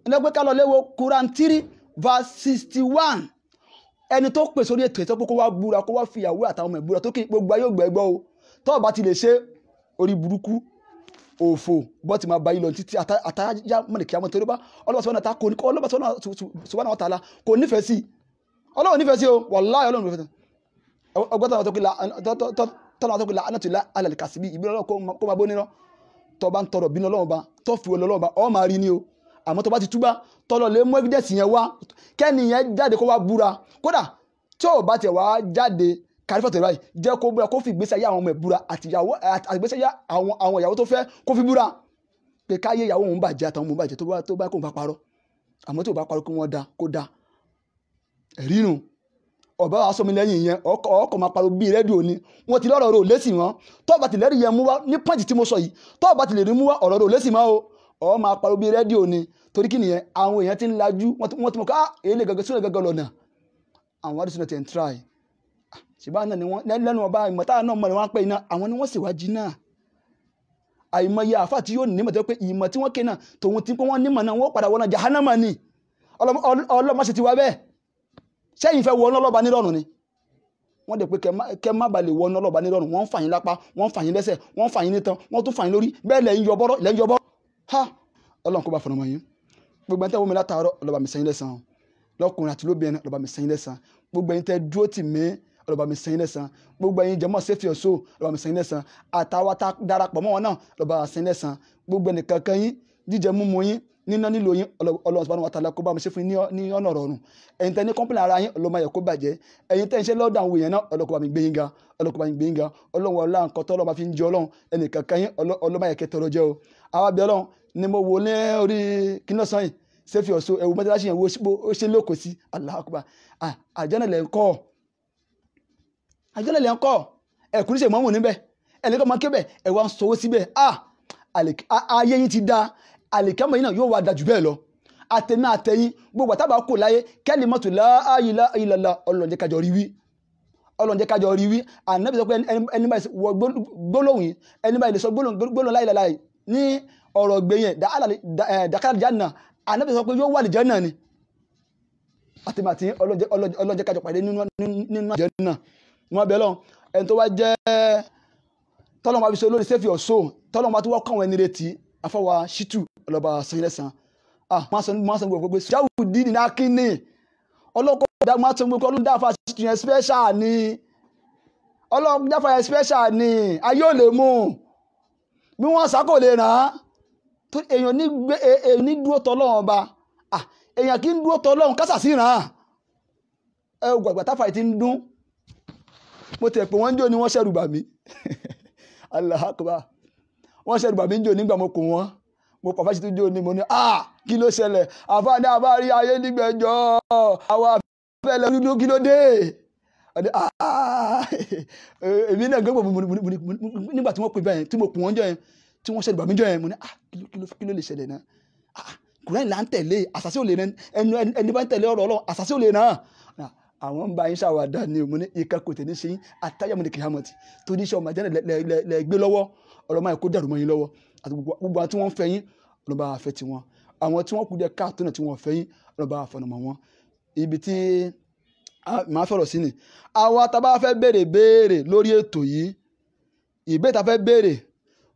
Speaker 1: ẹlẹ́gbẹ́ ká lọ léwo Quran 3 verse 61 ẹni tó pèsè orí ètò ìtọ́pọ̀ kó wá búra kó wá fi ìyàwó àtàwọn ọmọ ìbúra tó kí gbogbo ayé ògbẹ́gbọ́ o tó bá ti lè ṣe orí burúkú òfò bọ́ ti máa bá yí lọ títí àtàyà mọ̀lẹ̀kí àwọn tó bá ọlọ́wọ́ sọ́nà ọ̀tàlá kò nífẹ̀ẹ́ sí ọlọ́wọ́ nífẹ̀ẹ́ sí o wàláhì ọlọ́wọ́ nífẹ̀ẹ́ sí ọgbọ́tọ̀ tó kí lánàtìlá alàlìkàsíbí ìbí ọlọ́wọ́ kó máa bó nírọ́ tó bá ń tọrọ bínú ọlọ́wọ́ bá tó fi ọlọ́wọ́ bá ọ máa rí ní o àmọ́ tó bá ti túbá tọ́lọ lè mú evidence yẹn wá kẹ́ni yẹn jáde kó wá búra kódà tí ò bá tẹ̀ wá jáde kàrífọ̀tẹ̀ báyìí jẹ́ kó búra kó fi ìgbésẹ̀ ayé àwọn ọmọ ẹ̀ búra àti ìgbésẹ̀ ayé àwọn ìyàwó tó fẹ́ kó fi búra pé káyé ìyàwó òun bàjẹ́ àtàwọn òun bàjẹ́ tó bá kó ń bá parọ́ àmọ́ tí ò bá parọ́ kí wọ́n da kó da ẹ̀rí nù ọ̀bá wa sọmi lẹ́yìn yẹn ọkọ̀ máa parọ́ bíi rédíò ni wọ́n ti lọ́rọ̀ rò lẹ́sìn wọn tó bá ti lẹ́rìí yẹn mú wá ní pọ́ǹtì tí mo sọ yìí tó bá ti lè rí mú wá ọ̀rọ̀ rò lẹ́sìn mọ́ o ọ máa parọ́ bíi rédíò ni torí kí nìyẹn àwọn èèyàn ti ń lajú wọ́n ti mọ̀ ká èyí lè gẹ́gẹ́ sínú gẹ́gẹ́ lọ́nà àwọn adúsùn ti ń try ṣùgbọ́n náà ni wọ́n lẹ́nu ọba ìmọ̀tá náà mọ̀ ni wọ́n pẹ́ iná àwọn ni wọ́n sì wájú náà àìmọye àfà tí yóò nímọ̀ tó pé ìmọ̀ tí wọ́n ké náà tòun ti pé wọ́n nímọ̀ náà wọ́n padà wọ́n jahannama ni ọlọ́mọ sì ti wá bẹ́ẹ̀ sẹ́yìn fẹ́ wọ́n ọlọ́ba nírọ̀rùn ni wọ́n dẹ̀ pé kẹ́ má balẹ̀ wọ́n ọlọ́ba nírọ̀rùn wọ́n ń fà yín lápá wọ́n ń fà yín lẹ́sẹ̀ wọ́n ń fà yín nítan wọ́n tún fà yín lórí bẹ́ẹ̀ lẹ́yìn yọbọ́ ha ọlọ́run kó bá fọ̀nà mọ́ yín gbogbo ẹni tẹ́ wọ́n mi látàárọ̀ ọlọ́ba mi sẹ́yìn lẹ́san lọ́kùnrin àti lóbìnrin ọlọ́ba mi sẹ́yìn lẹ́san gbogbo ẹni tẹ́ dúró tì mí ọlọ́ba mi sẹ́yìn lẹ́san gbogbo ẹ̀yin jẹ́mọ́ sẹ́fì ọ̀ṣọ́ ọlọ́ba mi sẹ́yìn lẹ́san àtàwọn tá darapọ̀ mọ́ wọn náà ọlọ́ba mi sẹ́yìn lẹ́san gbogbo ẹni kankan yín jíjẹ múmu yín níná nílò yín Ọlọ́run subhanahu wa ta'ala kó bá mi ṣe fún yín ní ọ̀nà rọrùn ẹ̀yin tẹ́ ní kọ́mpìnì ara yín ọlọ́mọ ayọ̀ kó bàjẹ́ ẹ̀yin tẹ́ ń ṣe lọ́dọ̀ àwọn èèyàn náà Ọlọ́run kó bá mi gbé yín ga Ọlọ́run kó bá mi gbé yín ga Ọlọ́run ọlá nǹkan tó Ọlọ́run bá fi ń jẹ Ọlọ́run ẹnì kankan yín ọlọ́mọ ayọ̀ kẹtọrọ jẹ́ o àwa bí Ọlọ́run ni mo wò ní orí kíná sàn yìí sẹ́fì ọ̀ṣọ́ ẹ̀wù mọ́tàlásì yẹn ó ṣe lóko sí Allahu Akbar àjẹ́nà lẹ́ ń kọ́ ẹ̀kúrí ṣe mọ́mù níbẹ̀ ẹ̀lẹ́kọ̀ máa kébẹ̀ ẹ̀wà ń sọwọ́ síbẹ̀ ayé yín ti da àlìkámọ̀ yìí náà yóò wá da jù bẹ́ẹ̀ lọ àtẹ̀mí àtẹ̀yìn gbogbo àtàbà kò láyé kalimatu la ilaha illallah Ọlọ́run jẹ́ kájọ rí wí ànábì sọ pé ẹni báyìí wọ gbólóhùn yìí ẹni báyìí lè sọ gbólóhùn la ilaha ní ọ̀rọ̀ gbẹ̀yìn dakhala janna ànábì sọ pé yóò wà ní janna ni àtẹ̀mí àtẹ̀yìn Ọlọ́run jẹ́ kájọ pàdé nínú janna wọn bẹ̀ lọ ẹni tó wá jẹ́ tọ́lọ́mọ àbíṣe olórí sẹ́fì ọ̀ṣọ́ tọ́lọ́mọ àti wọ́n kọ́ àwọn ẹni retí afọwà ṣítù ọlọ́ba sẹ́yìnlẹ́sàn máa sọ gbogbo ṣáwù dídì náà kí ni ọlọ́kọ̀ máa sọ gbogbo ọlọ́dún dáfà ṣítù yẹn special ni ọlọ́dún dáfà yẹn special ni ayé ò lè mú bí wọ́n sá kò lè ràn án tó èèyàn ní dúró tọ́lọ́run ọba èèyàn kì í dúró tọ́lọ́run kásà sí ràn án ẹ gbàgbà táfà ti ń dún mo tẹ̀ pé wọ́n ń jò ní wọ́n ṣẹ̀rù bà mí Allahu Akbar wọ́n ṣẹ̀rù bà mí ń jò nígbà mo kò wọ́n mo kọ̀ fásitì jò ní mo ní kí ló ṣẹlẹ̀ àfáàní àbárí ayé nígbẹ̀jọ́ àwọn afẹ́lẹ̀ dúdú kí ló dé èmi náà gbẹ́gbọ̀ nígbà tí wọ́n pè bẹ́ẹ̀ tí mo pè wọ́n jọ yẹn tí wọ́n ṣẹ̀rù bà mí jọ yẹn mo ní kí ló lè ṣẹlẹ̀ náà Kùránì là ń tẹ̀lé àṣàṣì ò lè náà ẹni bá ń tẹ̀lé ọ̀rọ̀ Ọlọ́run àṣàṣì ò lè náà àwọn ń bá yín ṣàwádà ni mo ní ìka kò tẹ̀ ní ṣe yín àtàyàmù ní kìhámọ̀tì tó ní iṣẹ́ ọmọ àjẹ́nà lẹ gbé lọ́wọ́ ọ̀rọ̀ máa kó dàrú mọ́ yín lọ́wọ́ àti gbogbo àwọn tí wọ́n ń fẹ́ yín ọ̀rọ̀ bá fẹ́ tiwọn àwọn tí wọ́n kú jẹ́ káàtó náà tí wọ́n fẹ́ yín ọ̀rọ̀ bá fọ̀nà mọ́ wọn. ibi tí màá fọ̀rọ̀ sí ni àwa tá a bá fẹ́ béèrè lórí ètò yìí ìbéèrè tá a fẹ́ béèrè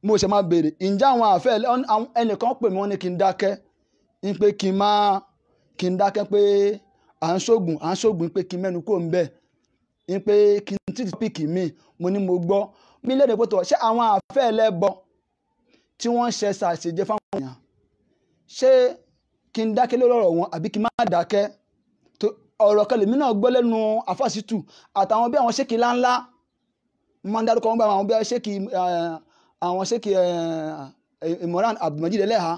Speaker 1: mo ṣe máa béèrè ǹjẹ́ àwọn àfẹ́ ẹnìkan pè mí wọ́n ní kí n dákẹ́ ń pé kí n dákẹ́ pé à ń ṣògùn pé kí n mẹ́nu kó ń bẹ̀ ń pé kí n tí píkì mi mo ní mo gbọ́ mí lẹ́nu pé tọ̀ ṣé àwọn àfẹ́ ẹlẹ́bọ tí wọ́n ṣe ṣàṣejẹ fáwọn èèyàn ṣé kí n dákẹ́ lórí ọ̀rọ̀ wọn àbí kí n má dákẹ́ tó ọ̀rọ̀ kan lèmi náà gbọ́ lẹ́nu àfàṣìtù àtàwọn bí àwọn ṣéèkì ńláńlá máa ń dárúkọ wọn bá àwọn bí àwọn ṣéèkì Imran Abdulmajid Eleha,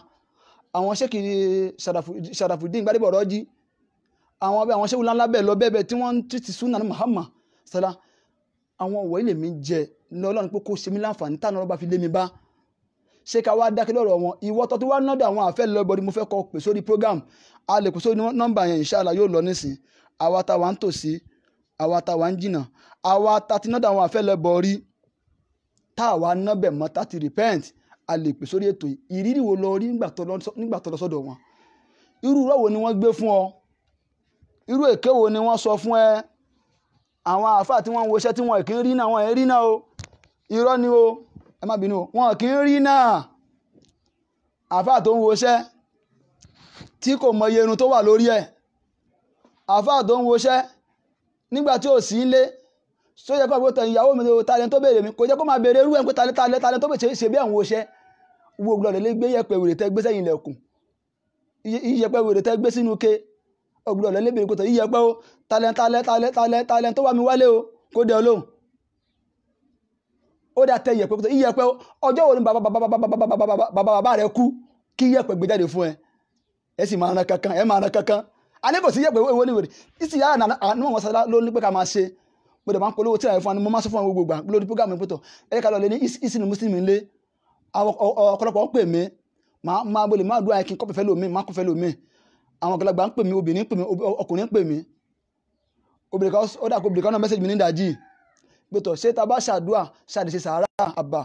Speaker 1: àwọn ṣéèkì Sharafuddin Gbadebo Ọ̀rọ̀jí, àwọn bí àwọn ṣéèkì ńláńlá bẹ́ẹ̀ lọ bẹ́ẹ̀ tí wọ́n ń tìtì súnà ní Muhammad sọlá. Àwọn wọ̀nyí lèmi jẹ ní Ọlọ́run pé kó ṣe mí láǹfààní táwọn ọlọ́ba fi lé mi bá. Ṣé ká wá dákẹ́ lọ́rọ̀ wọn? Ìwọ tó wá nọ́dọ̀ àwọn àfẹ́ lọ́bọ̀dì mo fẹ́ kọ pè sórí program, a lè pè sórí nọ́mbà yẹn inshallah yóò lọ nísìn. Àwa tá wà ń tòsí, àwa tá wà ń jìnà, àwa tá ti nọ́dọ̀ àwọn àfẹ́ lọ́bọ̀rí tá àwa nọ́bẹ̀ mọ́ tá ti repent, a lè pè sórí ètò yìí. Ìrírí wo lọ rí nígbà tó lọ sọ́dọ̀ wọn? Irú irọ́ wo ni wọ́n gbé fún ọ? Irú èké wo ni wọ́n sọ fún ẹ? Àwọn àfáà tí wọ́n ń woṣẹ́ tí wọ́n kì í rí náà, wọ́n rí náà o. Irọ́ ni o, ẹ má bínú o, wọ́n kì í rí náà. Àfáà tó ń woṣẹ́ tí kò mọ iye irun tó wà lórí ẹ̀. Àfáà tó ń woṣẹ́ nígbà tí ò sí ilé. Só yẹ kó àbúrò tẹ̀ ìyàwó mi talẹ̀ tó béèrè mi, kò jẹ́ kó máa béèrè irú ẹ̀ pé talẹ̀ tó bèèrè ṣe bí àwọn woṣẹ́. Wo gbọ́dọ̀ lè gbé yẹ̀pẹ̀ wèrè tẹ́ gbé sẹ́yìn ilẹ̀kùn. Iyẹ̀pẹ̀ wèrè tẹ́ gbé sínú ke. Ọgbọ́dọ̀ lè béèrè pé iyẹ̀pẹ̀ o talẹ̀ tó wá mi wálé o kó dẹ olóhùn. Ó dá tẹ iyẹ̀pẹ̀ pé iyẹ̀pẹ̀ o ọjọ́ wo ni bàbá rẹ kú kí iyẹ̀pẹ̀ gbé jáde fún ẹ. Ẹ sì máa ran kankan, ẹ máa ran kankan. A ní kò sí iyẹ̀pẹ̀ wo ni wèrè. Ìsì yàrá àánú wọn sọlá ló ní pé ká máa ṣe. Mo dẹ̀ máa ń polówó tí àyè fún wa ni mo máa sọ fún àwọn gbogbo gbà lórí program pẹ̀tọ̀. Ẹ ká lọ lé ní ìsìn Muslim ńlé. Àwọn ọ̀pọ̀lọpọ̀ ń pè mí. Máa bolè máa dúró àyẹ̀kí kọ́pẹ̀ fẹ́ lómi, máa kọ́ fẹ́ lómi. Àwọn àgbàlagbà ń pè mí, obìnrin ń pè mí, ọkùnrin ń pè mí. Obìnrin kan ó dà kó obìnrin kan náà mẹ́sẹ̀jì mi ní ìdájí. Pẹ̀tọ̀ ṣé ta bá ṣàdúà ṣàdé ṣe sàárà àbà.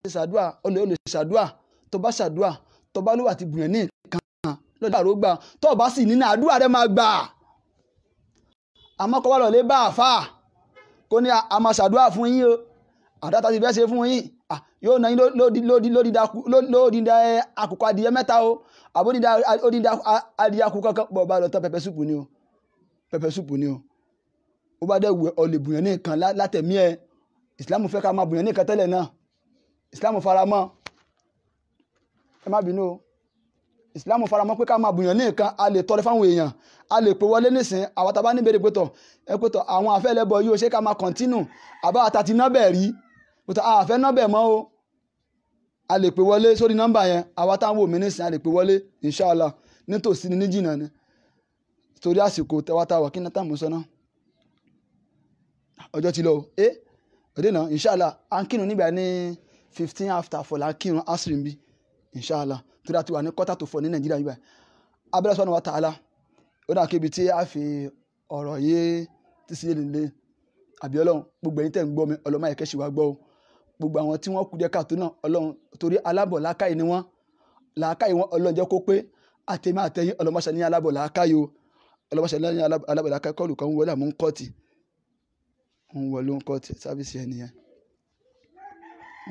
Speaker 1: Ṣe ṣàdúà ó lè ṣàdúà. Tó bá ṣàdúà tó bá lówà ti bùyàn ní nǹkan lọ́dọ̀ àrógbà. Tó bá sì nínú àdúrà rẹ máa gbà. Àmọ́ kọ́ wá lọ lé bá àfáà. Kó ní a máa ṣàdúà fún yín o. Àdáta ti fẹ́ ṣe fún yín. Yóò náà yín lódì àkùkọ adìyẹ mẹ́ta o. Àbó dídá adìyẹ àkùkọ kankan bọ̀ bá lọ tán pẹpẹ súpù ni o. Pẹpẹ súpù ni o. Ó bá dẹ̀ wù ọ lè bùyàn ní nǹkan látẹ̀mí ẹ. Ìsìlámù fẹ́ ká máa bùyàn ní nǹkan tẹ́lẹ̀ náà. Ìsìlámù faramọ́. Ẹ má bínú o. Ìsìlámù faramọ́ pé ká máa bùyàn ní nǹkan, a lè tọrẹ fáwọn èèyàn, a lè pè wọlé nísìn, àwọn tá bá ní béèrè pẹ̀tọ̀, àwọn àfẹ́ lẹ́bọ yìí ó ṣe ká máa continue, àbá àta ti nọ́bẹ̀ rí, pẹ̀tọ̀ àfẹ́ nọ́bẹ̀ mọ́ o. A lè pè wọlé sórí nọ́mbà yẹn, àwa tá ń wò mí nísìn, a lè pè wọlé, inshallah, nítòsí ní jìnnà ni. Torí àsìkò tẹwátàwà kí ní tàmù sọ́nà. Ọjọ́ ti lọ o. Ọdẹ náà, inshallah, a ń kírun nígbà ní 15 after 4 la kírun asiri ń bí, inshallah. Torí àti wà ní 3:45 ní Nàìjíríà yìí báyìí. Abẹ́rẹ́ sọ́nà wa ta'ala. Ó dà kébi tí a fi ọ̀rọ̀ yé tí sí ilé àbí Ọlọ́run gbogbo ẹ̀yin tẹ́ ń gbọ́ mi Ọlọ́run má yẹ kẹ́ṣì wá gbọ́ o. Gbogbo àwọn tí wọ́n kú díẹ̀ káàtó náà Ọlọ́run torí alábọ̀ làákàyè ni wọ́n. Làákàyè wọn Ọlọ́run jẹ́ kó pé àtẹ̀mí àtẹ̀yìn Ọlọ́run má ṣe ní alábọ̀ làákàyè o. Ọlọ́run má ṣe ní alábọ̀ làákàyè kọ́ọ̀lù kan wọlé àmú ń kọ́ọ̀tì. Ń wọlé ń kọ́ọ̀tì sáfíìsì ẹ̀ nìyẹn.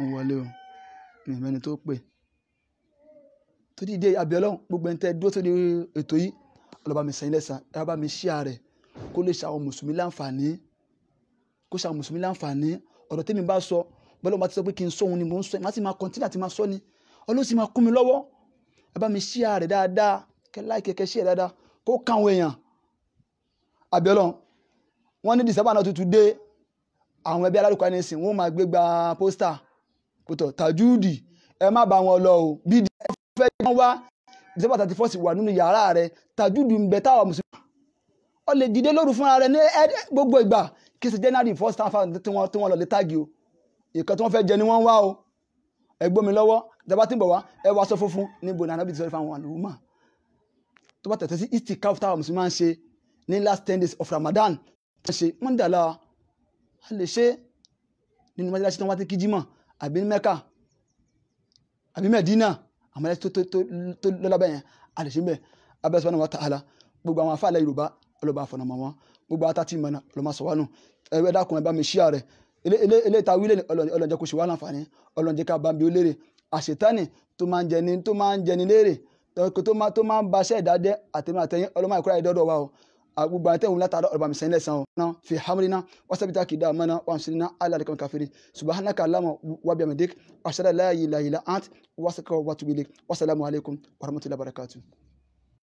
Speaker 1: Ń wọlé o. Mi ò mẹ́ni tó pè. Torí ìdí àbí Ọlọ́run gbogbo ẹni tẹ́ dúró sórí ètò yìí Ọlọ́run bá mi sẹ́yìn lẹ́san, ẹ bá mi share rẹ̀ kó lè ṣàwọn mùsùlùmí láǹfààní, kó ṣàwọn mùsùlùmí láǹfààní. Ọ̀rọ̀ tèmi bá sọ bọ́lá ọba ti sọ pé kí n sọ òun ni mò ń sọ ẹ̀ má sì máa continue àti máa sọ ni Ọlọ́run sì máa kún mi lọ́wọ́. Ẹ bá mi share rẹ̀ dáadáa, kẹ́ like kẹ́ share dáadáa kó káwọn èèyàn. Àbí Ọlọ́run wọ́n ní December náà tuntun dé àwọn ẹbí alárùkọ ẹni sìn wọ́n máa gbé gba pósítà pẹ̀tọ̀ Tajudi ẹ má bá wọn lọ o bí fẹ́ wọ́n wá December 31 wà nínú yàrá rẹ̀ Tajudi ń bẹ táwọn mùsùlùmí ọ lè dìde lóru fúnra rẹ̀ ní gbogbo ìgbà kí ṣe January 1st tí wọ́n lọ lè táàgì o ìkan tí wọ́n fẹ́ jẹ ni wọ́n wá o ẹ gbọ́ mi lọ́wọ́ ìjọba tí ń bọ̀ wá ẹ wá aṣọ funfun níbo ní anábì ti sọ fún àwọn àlùmọ́ tó bá tẹ̀tẹ̀ sí istikaf táwọn mùsùlùmí máa ń ṣe ní last 10 days of Ramadan ṣe wọ́n dàlá a lè ṣe nínú mọ́sálásí tí wọ́n wá tí kíjímọ̀ àbí ní Mẹ́kà àbí Mẹ́dínà àmọ́ tó lọ́lábẹ́ yẹn a lè ṣe bẹ́ẹ̀ abẹ́ subhanahu wa ta'ala gbogbo àwọn afáàlẹ̀ Yorùbá ọlọ́ba àfọ̀nàmọ́ wọn gbogbo atátí ìmọ̀nà ọlọ́mọ sọ̀wánù ẹ dákun ẹ bá mi share rẹ̀ ilé ìta wílẹ̀ ọlọ́njẹ́ kò ṣe wá láǹfààní ọlọ́njẹ́ ká bá ń bi ó léèrè àṣetánì tó máa ń jẹni léèrè tó máa ń baṣẹ́ ìdádẹ́ àtẹ̀mí àtẹ̀yìn ọlọ́mọ ìkúrà ìdọ́dọ̀ wa o gbogbo àti ẹ̀hún látara ọ̀rọ̀ bàmí sẹ́yìn lẹ́sàn-án náà fi hamrina wasabita kìdá amana wàmsirina aláàdìkan kàfẹ́rì subhanaka allahumma wa bihamdik ashhadu an la ilaha illa ant wasaka wa atubu ilayk wassalamu alaikum warahmatullahi wabarakatuh.